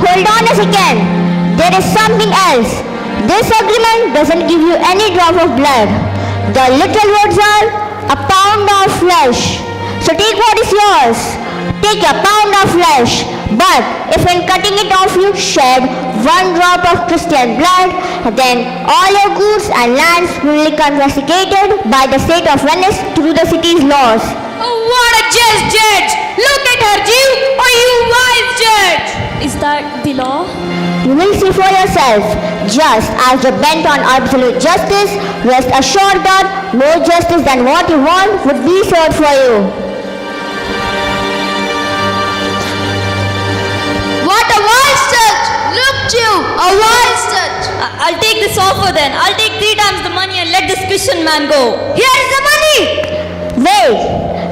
Hold on a second. There is something else. This agreement doesn't give you any drop of blood. The little words are a pound of flesh. So take what is yours. Take a pound of flesh. But if in cutting it off you shed one drop of Christian blood, then all your goods and lands will be confiscated by the state of Venice through the city's laws. Oh, what a just judge! Look at her, Jew! Oh, you wise judge! Is that the law? You will see for yourself. Just as you're bent on absolute justice, rest assured that more justice than what you want would be served for you. What a wise judge! Look, Jew! A wise judge! I'll take this offer then. I'll take 3 times the money and let this Christian man go. Here is the money! Wait,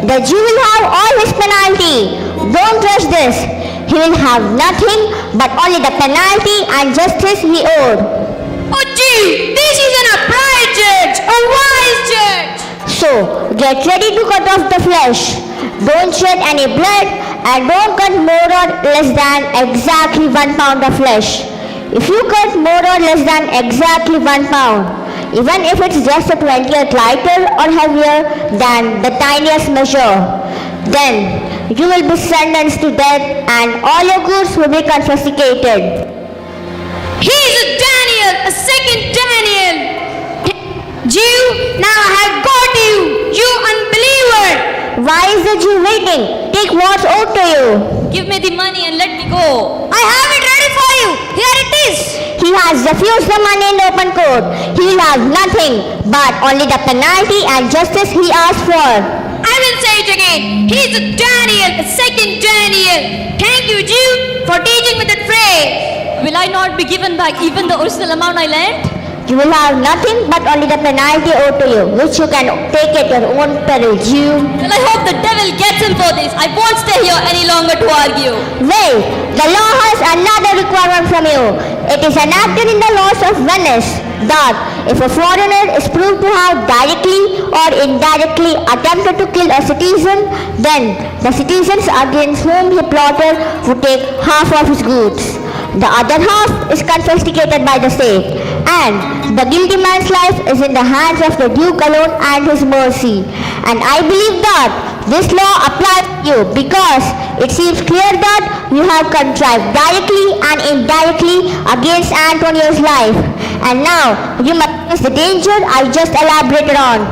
the Jew will have all his penalty. Don't rush this. He will have nothing but only the penalty and justice he owed. Oh, Jew! This is an upright judge! A wise judge! So, get ready to cut off the flesh. Don't shed any blood and don't cut more or less than exactly 1 pound of flesh. If you cut more or less than exactly 1 pound, even if it's just a 20th lighter or heavier than the tiniest measure, then you will be sentenced to death and all your goods will be confiscated. He is a Daniel, a second Daniel! Jew, now I have got you, you unbeliever! Why is the Jew waiting? Take what's owed to you. Give me the money and let me go. I have it ready for you. Here it is. He has refused the money in open court. He will have nothing but only the penalty and justice he asked for. I will say it again. He is a Daniel, a second Daniel. Thank you, Jew, for teaching me that phrase. Will I not be given back even the original amount I lent? You will have nothing but only the penalty owed to you, which you can take at your own peril, Jew. Well, I hope the devil gets him for this. I won't stay here any longer to argue. Wait, the law has another requirement from you. It is enacted in the laws of Venice that if a foreigner is proved to have directly or indirectly attempted to kill a citizen, then the citizens against whom he plotted would take half of his goods. The other half is confiscated by the state, and the guilty man's life is in the hands of the Duke alone and his mercy. And I believe that this law applies to you because it seems clear that you have contrived directly and indirectly against Antonio's life. And now you must face the danger I just elaborated on.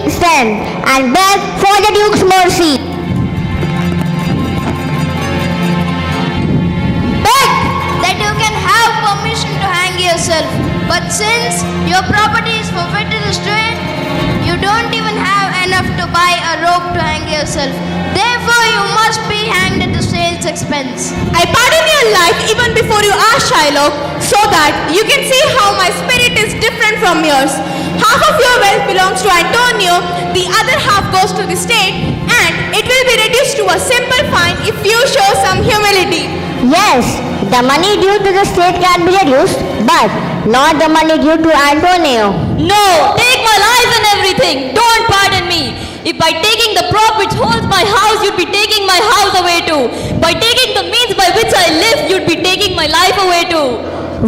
Stand and beg for the Duke's mercy. That you can have permission to hang yourself. But since your property is forfeited to straight, you don't even have enough to buy a rope to hang yourself. Therefore, you must be hanged at the state's expense. I pardon your life even before you ask Shylock, so that you can see how my spirit is different different from yours. Half of your wealth belongs to Antonio, the other half goes to the state, and it will be reduced to a simple fine if you show some humility. Yes, the money due to the state can be reduced, but not the money due to Antonio. No, take my life and everything. Don't pardon me. If by taking the prop which holds my house, you'd be taking my house away too. By taking the means by which I live, you'd be taking my life away too.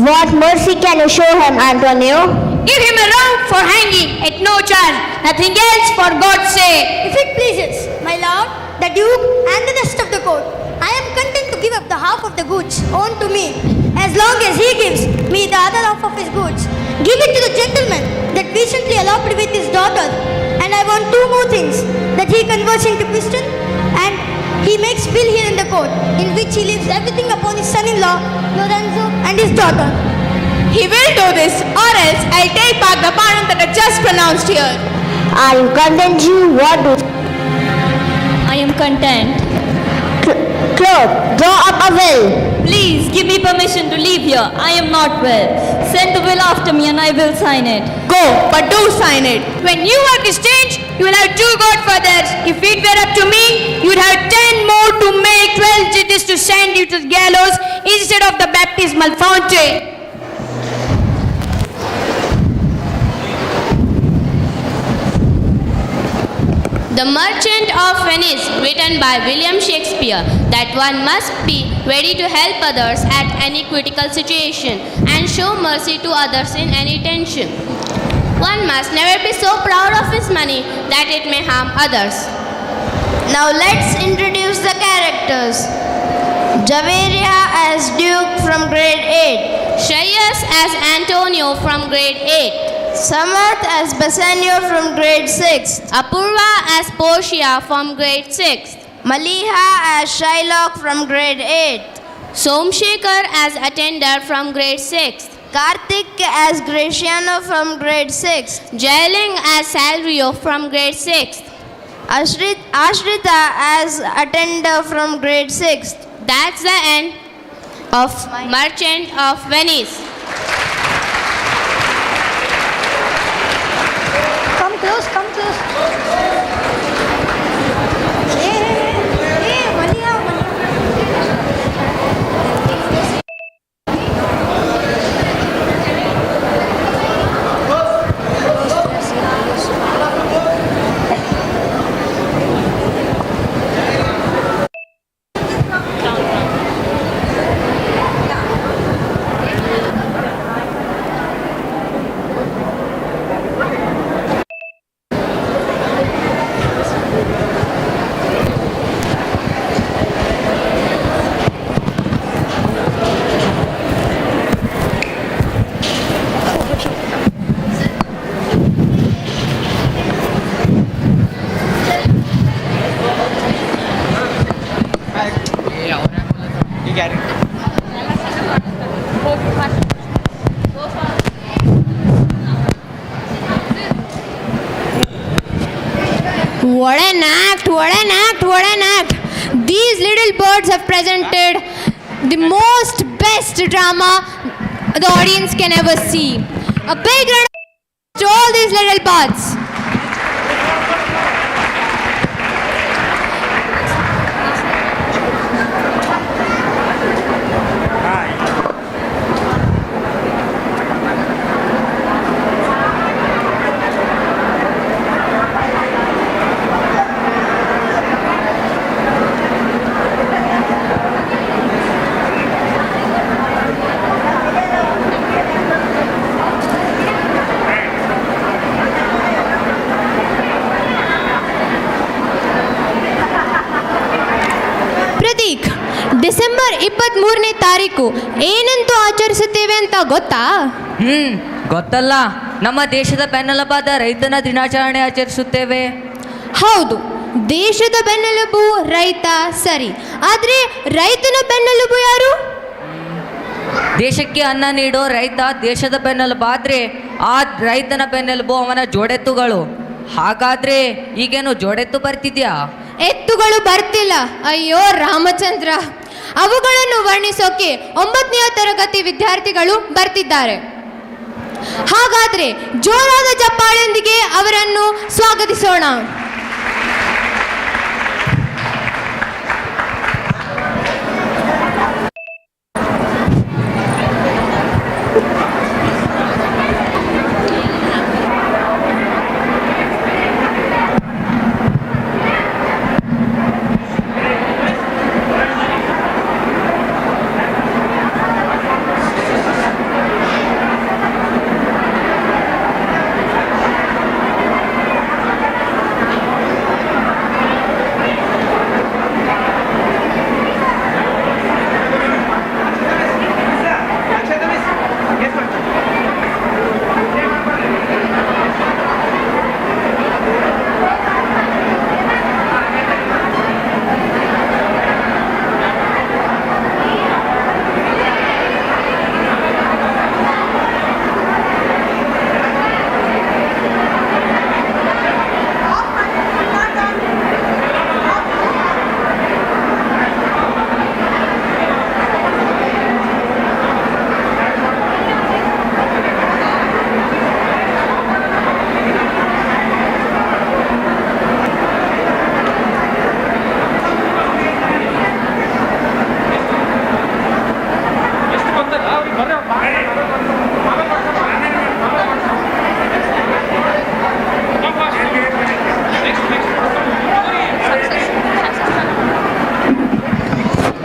What mercy can you show him, Antonio? Give him a round for hanging at no charge. Nothing else for God's sake. If it pleases, my lord, the duke and the rest of the court, I am content to give up the half of the goods owned to me, as long as he gives me the other half of his goods. Give it to the gentleman that recently eloped with his daughter, and I want two more things, that he converts into Christian, and he makes will here in the court, in which he leaves everything upon his son-in-law, Lorenzo, and his daughter. He will do this, or else I'll take back the pardon that I just pronounced here. Are you content, Jew? What do I am content. Claude, draw up a will. Please give me permission to leave here. I am not well. Send the will after me and I will sign it. Go, but do sign it. When you are discharged, you will have 2 godfathers. If it were up to me, you would have 10 more to make 12 judges to send you to the gallows instead of the baptismal fountain. The Merchant of Venice, written by William Shakespeare, that one must be ready to help others at any critical situation and show mercy to others in any tension. One must never be so proud of his money that it may harm others. Now let's introduce the characters. Javeria as Duke from grade 8. Shreyas as Antonio from grade 8. Samath as Bassanio from grade 6. Apurva as Portia from grade 6. Maliha as Shylock from grade 8. Somshekar as Attender from grade 6. Karthik as Graciano from grade 6. Jailing as Salvio from grade 6. Ashrita as Attender from grade 6. That's the end of Merchant of Venice. Come close, come close. Hey, Malia. What an act, what an act, what an act. These little birds have presented the most best drama the audience can ever see. A big round of applause to all these little birds. Prateek, December 23ನೇ ತಾರೀಕು ಏನಂತೂ ಆಚರಿಸುತ್ತೇವೆ ಅಂತ ಗೊತ್ತಾ? ಗೊತ್ತಲ್ಲ, ನಮ್ಮ ದೇಶದ ಬೆನ್ನೆಲುಬಾದ ರೈತನ ದಿನಾಚರಣೆ ಆಚರಿಸುತ್ತೇವೆ. ಹೌದು, ದೇಶದ ಬೆನ್ನೆಲುಬು ರೈತ, ಸರಿ. ಆದರೆ ರೈತನ ಬೆನ್ನೆಲುಬು ಯಾರು? ದೇಶಕ್ಕೆ ಅನ್ನ ನೀಡೋ ರೈತ ದೇಶದ ಬೆನ್ನೆಲುಬಾದ್ರೆ ಆ ರೈತನ ಬೆನ್ನೆಲುಬು ಅವನ ಜೋಡೆತ್ತುಗಳು. ಹಾಗಾದ್ರೆ ಈಗೇನು ಜೋಡೆತ್ತು ಬರ್ತಿದ್ಯಾ? ಎತ್ತುಗಳು ಬರ್ತಿಲ್ಲ. ಅಯ್ಯೋ ರಾಮಚಂದ್ರ, ಅವುಗಳನ್ನು ವರ್ಣಿಸೋಕೆ 9ನೇ ತರಗತಿ ವಿದ್ಯಾರ್ಥಿಗಳು ಬರ್ತಿದ್ದಾರೆ. ಹಾಗಾದರೆ ಜೋರಾದ ಚಪ್ಪಾಳೆಯೊಂದಿಗೆ ಅವರನ್ನು ಸ್ವಾಗತಿಸೋಣ.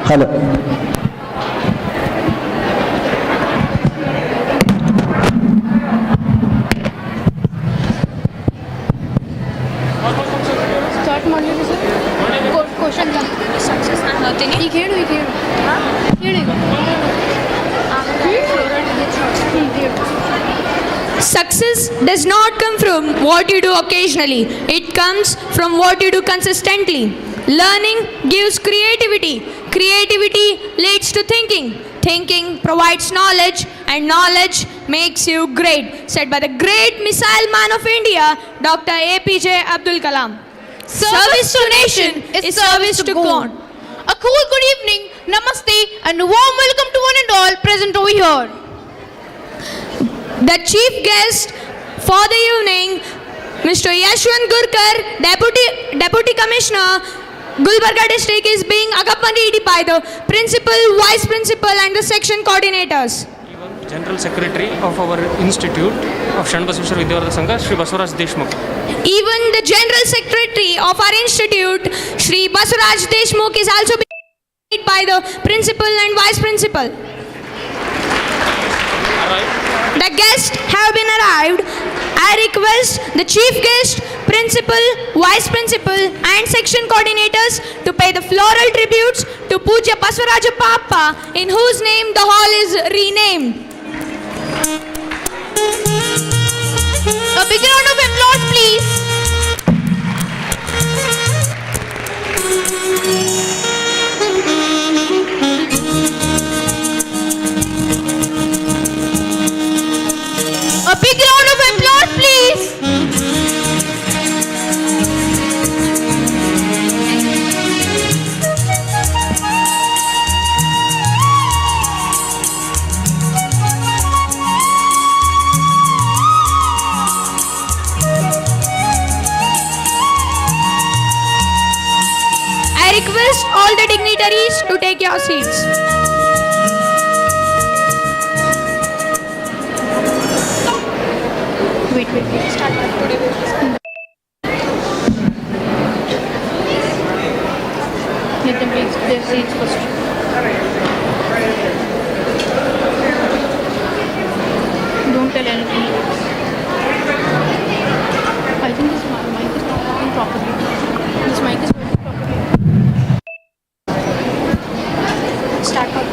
ಹಲೋ ಸ್ಟಾರ್ಟ್ ಮಾಡಲಿಲ್ಲ ಸರ್ ಕ್ವಶನ್ ಸಕ್ಸಸ್ ನಾನು ಹೇಳ್ತೀನಿ ಈಗ ಹೇಳು ಹೇಳು Success does not come from what you do occasionally. It comes from what you do consistently. Learning gives creativity. Creativity leads to thinking. Thinking provides knowledge, and knowledge makes you great. Said by the great missile man of India, Dr. APJ Abdul Kalam. Service to nation is service to God. A cool good evening, namaste, and a warm welcome to one and all present over here. The chief guest for the evening, Mr. Yashwant Gurkar, Deputy Commissioner, Gulbarga district, is being accompanied by the principal, vice principal and the section coordinators. General Secretary of our institute of Shanbasveshwar Vidyavardhana Sangha, Shri Basuraj Deshmukh. Even the General Secretary of our institute, Shri Basuraj Deshmukh, is also being accompanied by the principal and vice principal. The guests have been arrived. I request the chief guest, principal, vice principal and section coordinators to pay the floral tributes to Pujya Baswaraja Papa, in whose name the hall is renamed. A big round of applause, please. A big round of applause, please. I request all the dignitaries to take your seats. Wait. Start. Let them take their seats first. Don't tell anything. I think this mic is not working properly. This mic is working properly. Start up.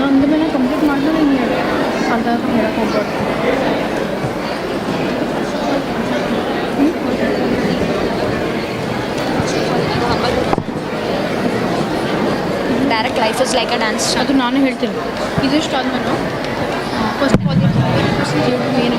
ನಂದು ಮೇಲೆ complete ಮಾಡಿದ್ರೆ ಹಿಂಗೆ ಅರ್ಧ ಹೇಳಕ್ಕೆ ಹೋಗ್ಬಾರ್ದು. Direct life is like a dance. ಅದು ನಾನು ಹೇಳ್ತೀನಿ. ಇದಿಷ್ಟು ಆದ್ಮೇಲೆ First of all, the procedure to main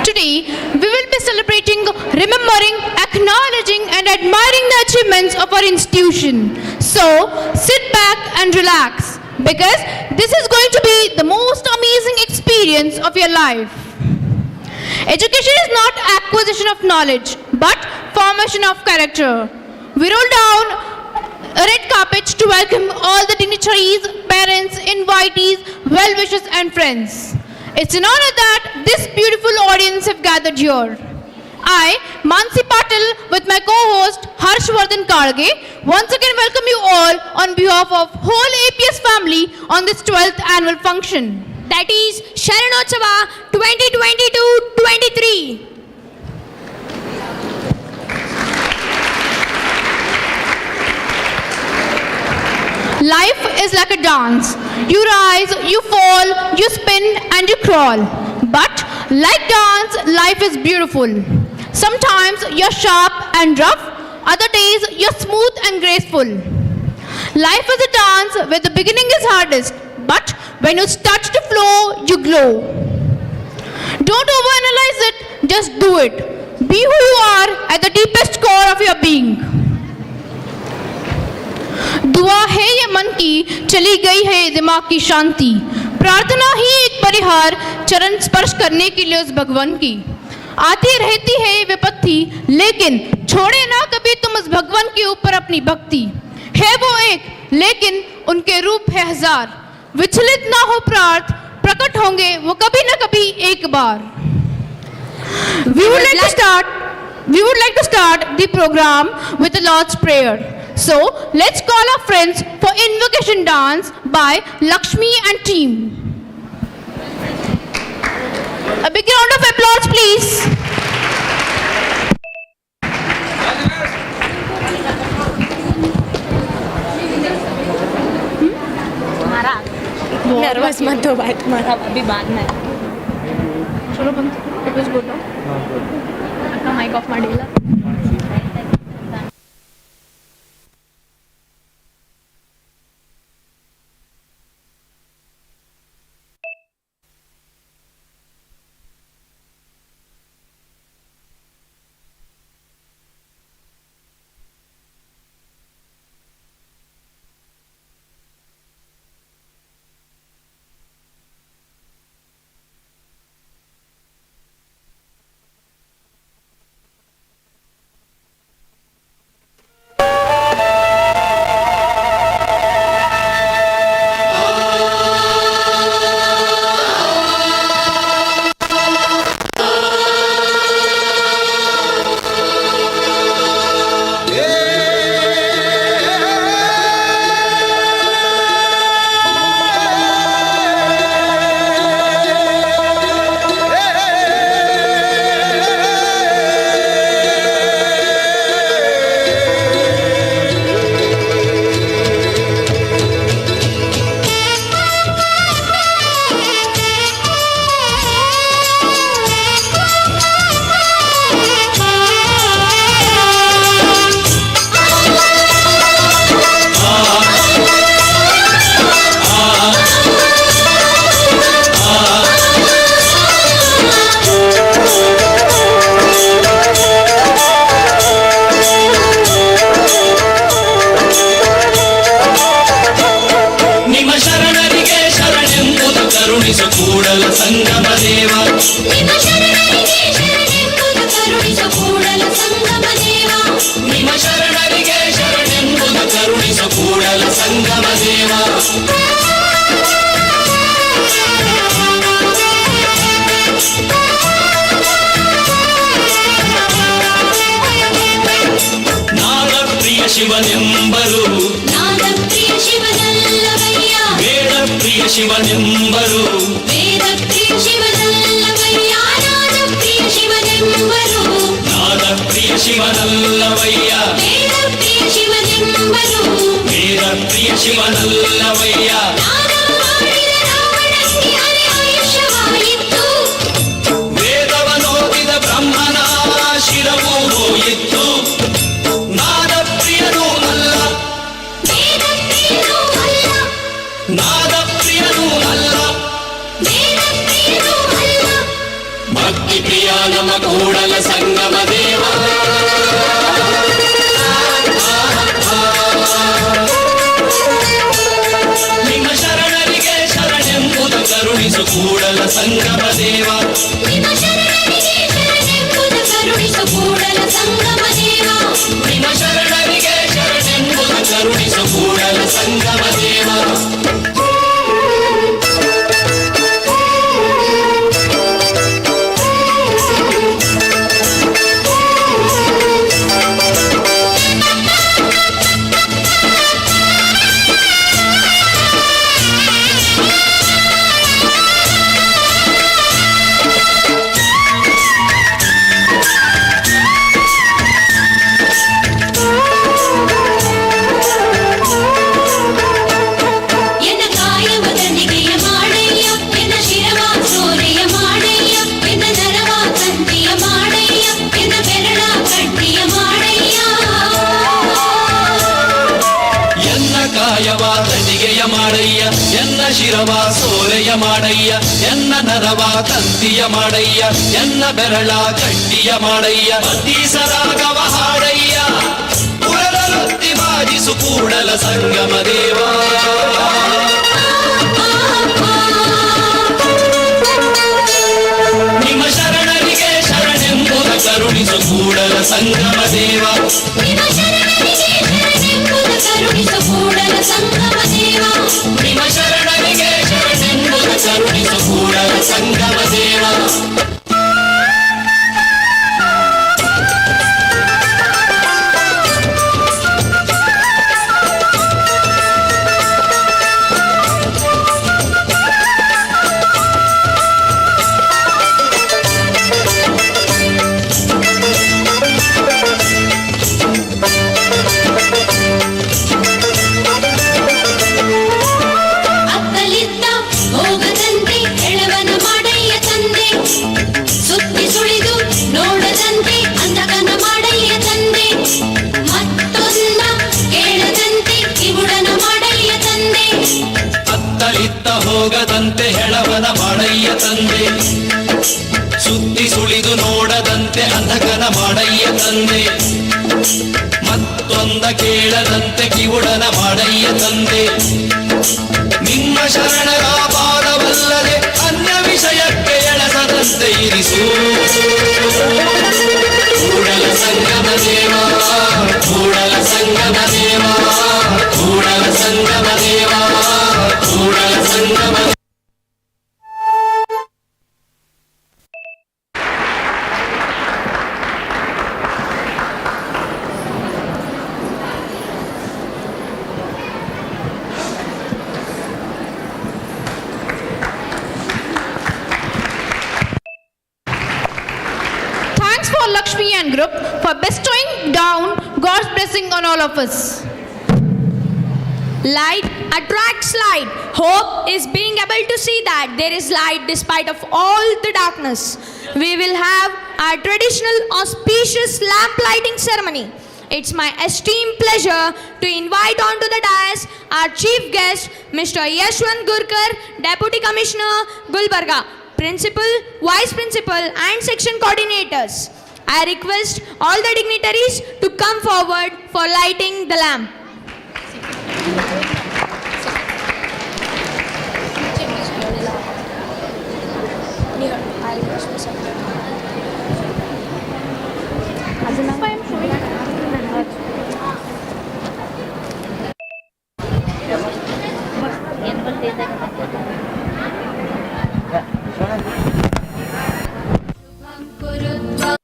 Today, we will be celebrating, remembering, acknowledging and admiring the achievements of our institution. So, sit back and relax because this is going to be the most amazing experience of your life. Education is not acquisition of knowledge, but formation of character. We roll down a red carpet to welcome all the dignitaries, parents, invitees, well-wishers and friends. It's an honor that this beautiful audience have gathered here. I, Mansi Patil, with my co-host Harshvardhan Karge, once again welcome you all on behalf of whole APS family on this 12th annual function. That is Sharanotsava 2022-23. Life is like a dance. You rise, you fall, you spin and you crawl. But like dance, life is beautiful. Sometimes you're sharp and rough, other days you're smooth and graceful. Life is a dance where the beginning is hardest, but when you start to flow, you glow. Don't overanalyze it, just do it. Be who you are at the deepest core of your being. दुआ है ये मन की चली गई है दिमाग की शांति प्रार्थना ही एक परिहार चरण स्पर्श करने के लिए उस भगवान की आती रहती है विपत्ति लेकिन छोड़े ना कभी तुम उस भगवान के ऊपर अपनी भक्ति है वो एक लेकिन उनके रूप है हजार विचलित ना हो प्रार्थ प्रकट होंगे वो कभी ना कभी एक बार We would like to start the program with the Lord's Prayer. So, let's call our friends for invocation dance by Lakshmi and team. A big round of applause, please. Nervous मत हो भाई तुम्हारा अभी बांधना है चलो बंद इट वाज गुड अपना माइक ऑफ मार देला ಶಿವನೆಂಬರು ನಾದಪ್ರಿಯ ಶಿವನಲ್ಲವಯ್ಯ ವೇದಪ್ರಿಯ ಶಿವನೆಂಬರು ವೇದಪ್ರಿಯ ಶಿವನಲ್ಲವಯ್ಯ ನಾದಪ್ರಿಯ ಶಿವನೆಂಬರು ನಾದಪ್ರಿಯ ಶಿವನಲ್ಲವಯ್ಯ ವೇದಪ್ರಿಯ ಶಿವನೆಂಬರು ವೇದಪ್ರಿಯ ಶಿವನಲ್ಲವಯ್ಯ ನಾದವ ಮಾಡಿದ ರಾವಣನಿಗೆ ಅರೆ ಆಯುಷ್ಯವಾಯಿತು ವೇದವನೋದಿದ ಬ್ರಹ್ಮನ ಶಿರವೂ ಹೋಯಿತು ಸಂಗಮ ದೇವ ನಿಮ್ಮ ಶರಣರಿಗೆ ಶರಣೆಂಬುದು ಕರುಣಿಸು ಕೂಡಲ ಸಂಗಮ ದೇವ ನಿಮ್ಮ ಶರಣರಿಗೆ ಶರಣೆಂಬುದು ಕರುಣಿಸು ಕೂಡಲ ಸಂಗಮ ದೇವ ಎನ್ನ ಕಾಯವ ದಂಡಿಗೆಯ ಮಾಡಯ್ಯ ಎನ್ನ ಶಿರವ ಸೋರೆಯ ಮಾಡಯ್ಯ ಎನ್ನ ನರವ ತಂತಿಯ ಮಾಡಯ್ಯ ಎನ್ನ ಬೆರಳ ಕಡ್ಡಿಯ ಮಾಡಯ್ಯ ಎನ್ನ ಕಾಯವ ದಂಡಿಗೆಯ ಮಾಡಯ್ಯ ಎನ್ನ ಶಿರವ ಸೋರೆಯ ಮಾಡಯ್ಯ ಎನ್ನ ನರವ ತಂತಿಯ ಮಾಡಯ್ಯ ಎನ್ನ ಬೆರಳ ಕಡ್ಡಿಯ ಮಾಡಯ್ಯ ಅತೀಸರಾಗವ ಹಾಡಯ್ಯ ಪುರಲೊತ್ತಿ ಬಾಜಿಸು ಕೂಡಲ ಸಂಗಮ ದೇವ ನಿಮ್ಮ ಶರಣರಿಗೆ ಶರಣೆಂಬುದ ಕರುಣಿಸು ಕೂಡಲ ಸಂಗಮ ದೇವ ನಿಮ್ಮ ಶರಣರಿಗೆ ಶರಣೆಂಬುದು ಕರುಣಿಸು ಕೂಡಲ ಸಂಗಮ ದೇವ ನಿಮ್ಮ ಶರಣರಿಗೆ ಶರಣೆಂಬುದ ಕರುಣಿಸು ಕೂಡಲ ಸಂಗಮ ದೇವ ಅತ್ತಲಿದ್ದ ಹೋಗದಂತೆ ಎಳವನ ಮಾಡಯ್ಯ ತಂದೆ ಸುತ್ತಿ ಸುಳಿದು ನೋಡದಂತೆ ಅಂಧಕನ ಮಾಡಯ್ಯ ತಂದೆ ಮತ್ತೊಂದ ಕೇಳದಂತೆ ಕಿವುಡನ ಮಾಡಯ್ಯ ತಂದೆ ಅತ್ತಲಿತ್ತ ಹೋಗದಂತೆ ಹೆಳವನ ಮಾಡಯ್ಯ ತಂದೆ ಸುತ್ತಿ ಸುಳಿದು ನೋಡದಂತೆ ಅಂಧಕನ ಮಾಡಯ್ಯ ತಂದೆ ಮತ್ತೊಂದ ಕೇಳದಂತೆ ಕಿವುಡನ ಮಾಡಯ್ಯ ತಂದೆ ನಿಮ್ಮ ಶರಣರ ಪಾದವಲ್ಲದೆ ಅನ್ಯ ವಿಷಯಕ್ಕೆ ಎಳಸದಂತೆ ಇರಿಸು Kudala Sangama Deva Kudala Sangama Deva Kudala Sangama Deva Kudala Sangama Thanks for Lakshmi and group for bestowing down God's blessing on all of us. Light attracts light. Hope is being able to see that there is light despite of all the darkness. We will have our traditional auspicious lamp lighting ceremony. It's my esteemed pleasure to invite onto the dais our chief guest, Mr. Yashwant Gurkar, Deputy Commissioner, Gulbarga, Principal, Vice Principal and Section Coordinators. I request all the dignitaries to come forward for lighting the lamp.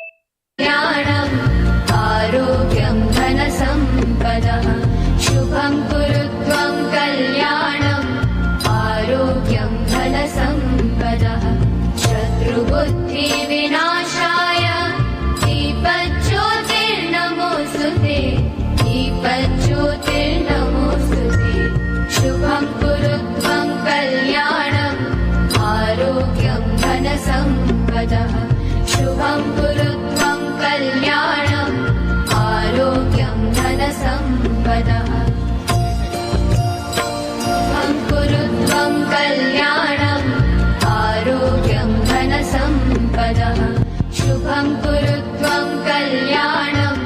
कल्याणम् आरोग्यं धनसम्पदः शुभं कुरु त्वं कल्याणम् आरोग्यं धनसम्पदः शत्रुबुद्धिविनाशाय दीपज्योतिर्नमोऽस्तु ते दीपज्योतिर्नमोऽस्तु ते शुभं कुरु त्वं कल्याणम् आरोग्यं धनसम्पदः शुभं कुरु त्वं कल्याणम् आरोग्यं धनसम्पदः शुभं कुरु त्वं कल्याणम् आरोग्यं धनसम्पदः शुभं कुरु त्वं कल्याणम्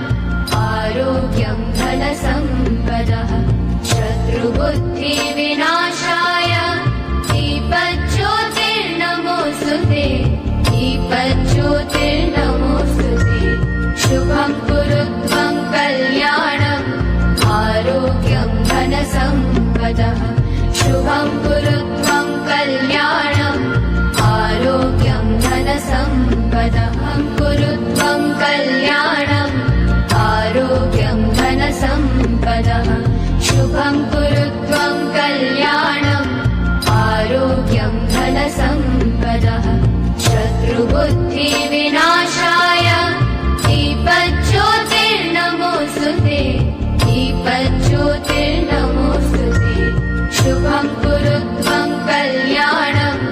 आरोग्यं धनसम्पदः शत्रुबुद्धिविनाशाय दीपज्योतिर्नमोऽस्तु शुभं कुरु त्वं कल्याणम् आरोग्यं धनसम्पदः शत्रुबुद्धिविनाशाय दीपज्योतिर्नमोऽस्तु ते दीपज्योतिर्नमोऽस्तु ते शुभं कुरु त्वं कल्याणम्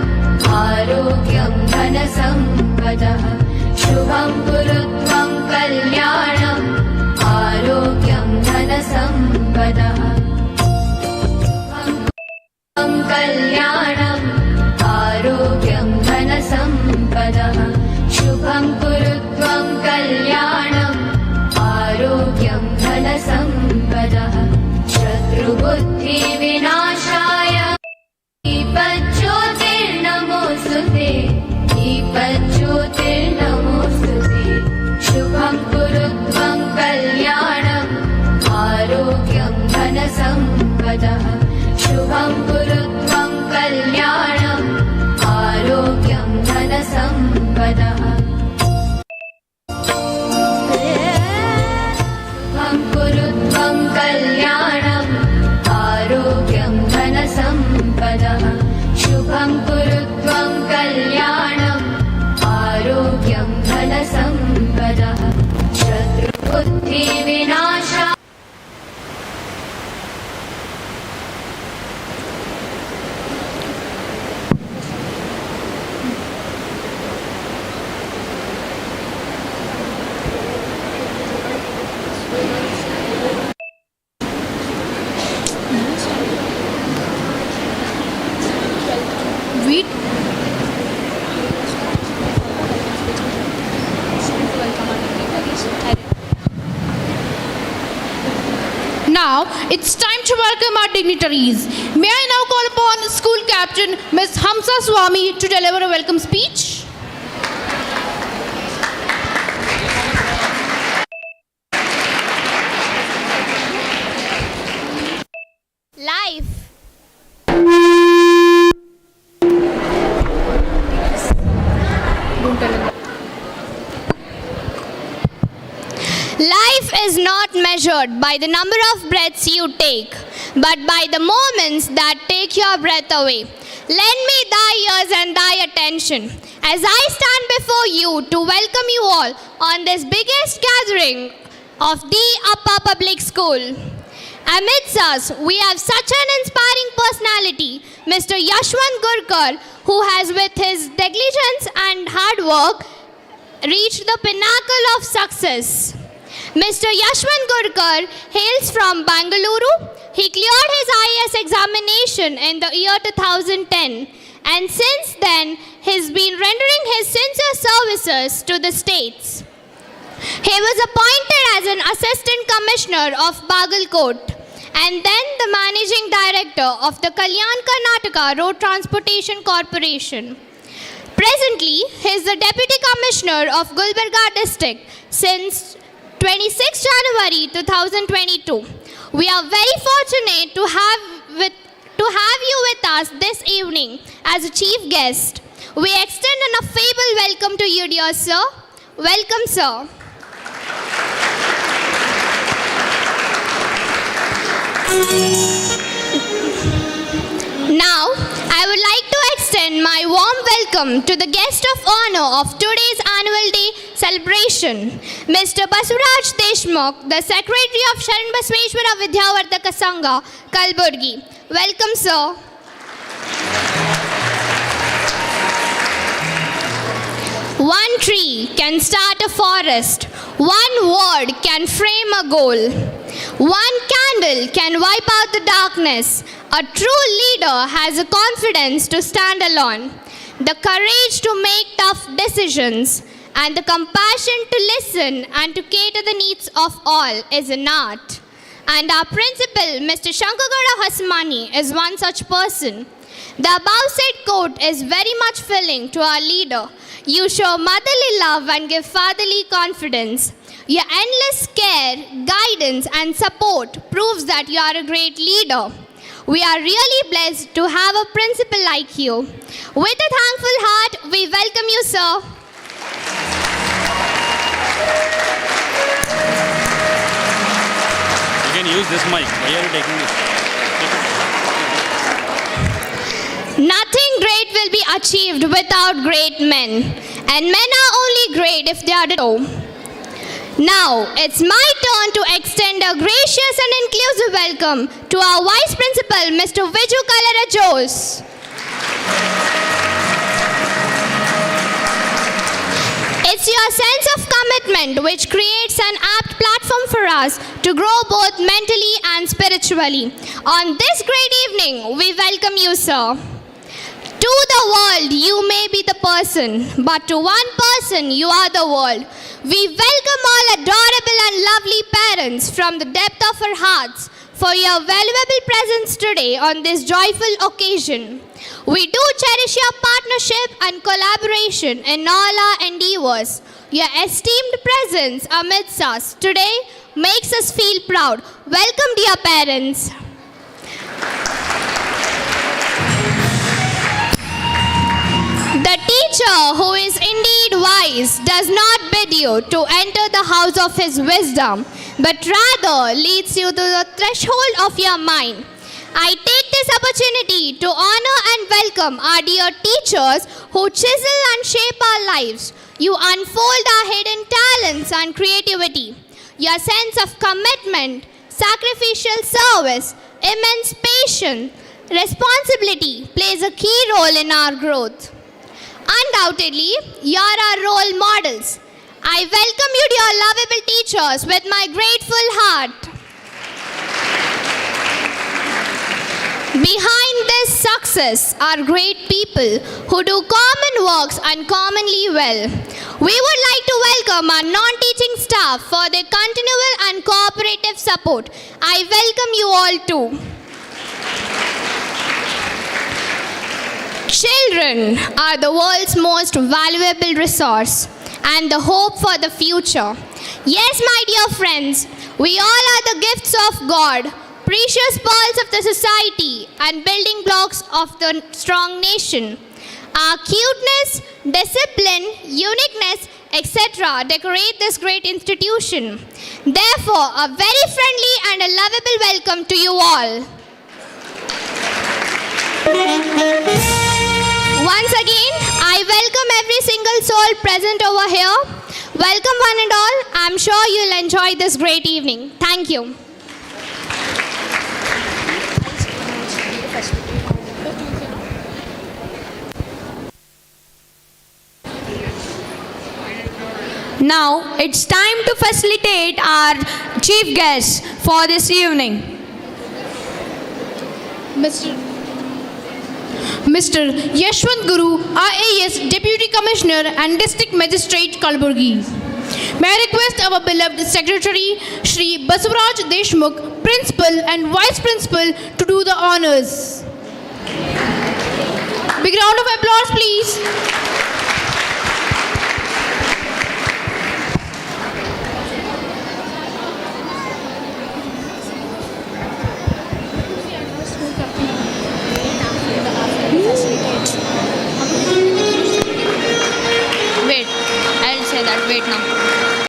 आरोग्यं धनसम्पदः शुभं कुरु त्वं कल्याणम् आरोग्यं धनसम्पदः त्वं कल्याणम् आरोग्यं धनसम्पदः शुभं कुरु त्वं कल्याणम् आरोग्यं धनसम्पदः शत्रुबुद्धिविनाशाय दीपज्योतिर्नमोऽस्तु ते दीपज्योतिर्नमोऽस्तु ते शुभं कुरु त्वं कल्याणम् आरोग्यं धनसम्पदः शुभं कुरु त्वं कल्याणम् आरोग्यं धनसम्पदः शुभं कुरु त्वं कल्याणम् आरोग्यं धनसम्पदः शुभं कुरु त्वं कल्याणम् आरोग्यं धनसम्पदः शत्रुबुद्धिविनाशाय Wheat. Now it's time to welcome our dignitaries. May I now call upon School Captain Ms. Hamsa Swami to deliver a welcome speech. Life. Life is not measured by the number of breaths you take, but by the moments that take your breath away. Lend me thy ears and thy attention as I stand before you to welcome you all on this biggest gathering of the Upper Public School. Amidst us, we have such an inspiring personality, Mr. Yashwant Gurkar, who has with his diligence and hard work reached the pinnacle of success. Mr. Yashwant Gurkar hails from Bangalore. He cleared his IAS examination in the year 2010, and since then he's been rendering his sincere services to the states. He was appointed as an Assistant Commissioner of Bagalkot and then the Managing Director of the Kalyan Karnataka Road Transportation Corporation. Presently, he is the Deputy Commissioner of Gulbarga District since 26 January 2022. We are very fortunate to have you with us this evening as a chief guest. We extend an affable welcome to you, dear sir. Welcome, sir. Now, I would like to extend my warm welcome to the guest of honor of today's annual day celebration, Mr. Basuraj Deshmukh, the Secretary of Sharan Basveshwara Vidyavardhaka Sangha, Kalburgi. Welcome, sir. One tree can start a forest. One word can frame a goal. One candle can wipe out the darkness. A true leader has the confidence to stand alone, the courage to make tough decisions, and the compassion to listen and to cater the needs of all is an art. And our principal, Mr. Shankagada Hasmani, is one such person. The above said quote is very much filling to our leader. You show motherly love and give fatherly confidence. Your endless care, guidance and support proves that you are a great leader. We are really blessed to have a principal like you. With a thankful heart, we welcome you, sir. You can use this mic. Why are you taking this? Nothing great will be achieved without great men, and men are only great if they are so. Now, it's my turn to extend a gracious and inclusive welcome to our Vice Principal, Mr. Viju Kalera Jose. It's your sense of commitment which creates an apt platform for us to grow both mentally and spiritually. On this great evening, we welcome you, sir. To the world, you may be the person, but to one person, you are the world. We welcome all adorable and lovely parents from the depth of our hearts for your valuable presence today on this joyful occasion. We do cherish your partnership and collaboration in all our endeavors. Your esteemed presence amidst us today makes us feel proud. Welcome, dear parents. The teacher who is indeed wise does not bid you to enter the house of his wisdom, but rather leads you to the threshold of your mind. I take this opportunity to honor and welcome our dear teachers who chisel and shape our lives. You unfold our hidden talents and creativity. Your sense of commitment, sacrificial service, immense patience, responsibility plays a key role in our growth. Undoubtedly, you are our role models. I welcome you, dear lovable teachers, with my grateful heart. Behind this success are great people who do common works uncommonly well. We would like to welcome our non-teaching staff for their continual and cooperative support. I welcome you all too. Children are the world's most valuable resource and the hope for the future. Yes, my dear friends, we all are the gifts of God, precious pearls of the society and building blocks of the strong nation. Our cuteness, discipline, uniqueness, etc. decorate this great institution. Therefore, a very friendly and a lovable welcome to you all. Once again, I welcome every single soul present over here. Welcome one and all. I'm sure you'll enjoy this great evening. Thank you. Now it's time to facilitate our chief guest for this evening. Mr. Yashwant Guru, IAS Deputy Commissioner and District Magistrate, Gulbarga. May I request our beloved Secretary, Shri Basavaraj Deshmukh, Principal and Vice Principal to do the honors. Big round of applause, please. Wait, I'll say that. Wait now.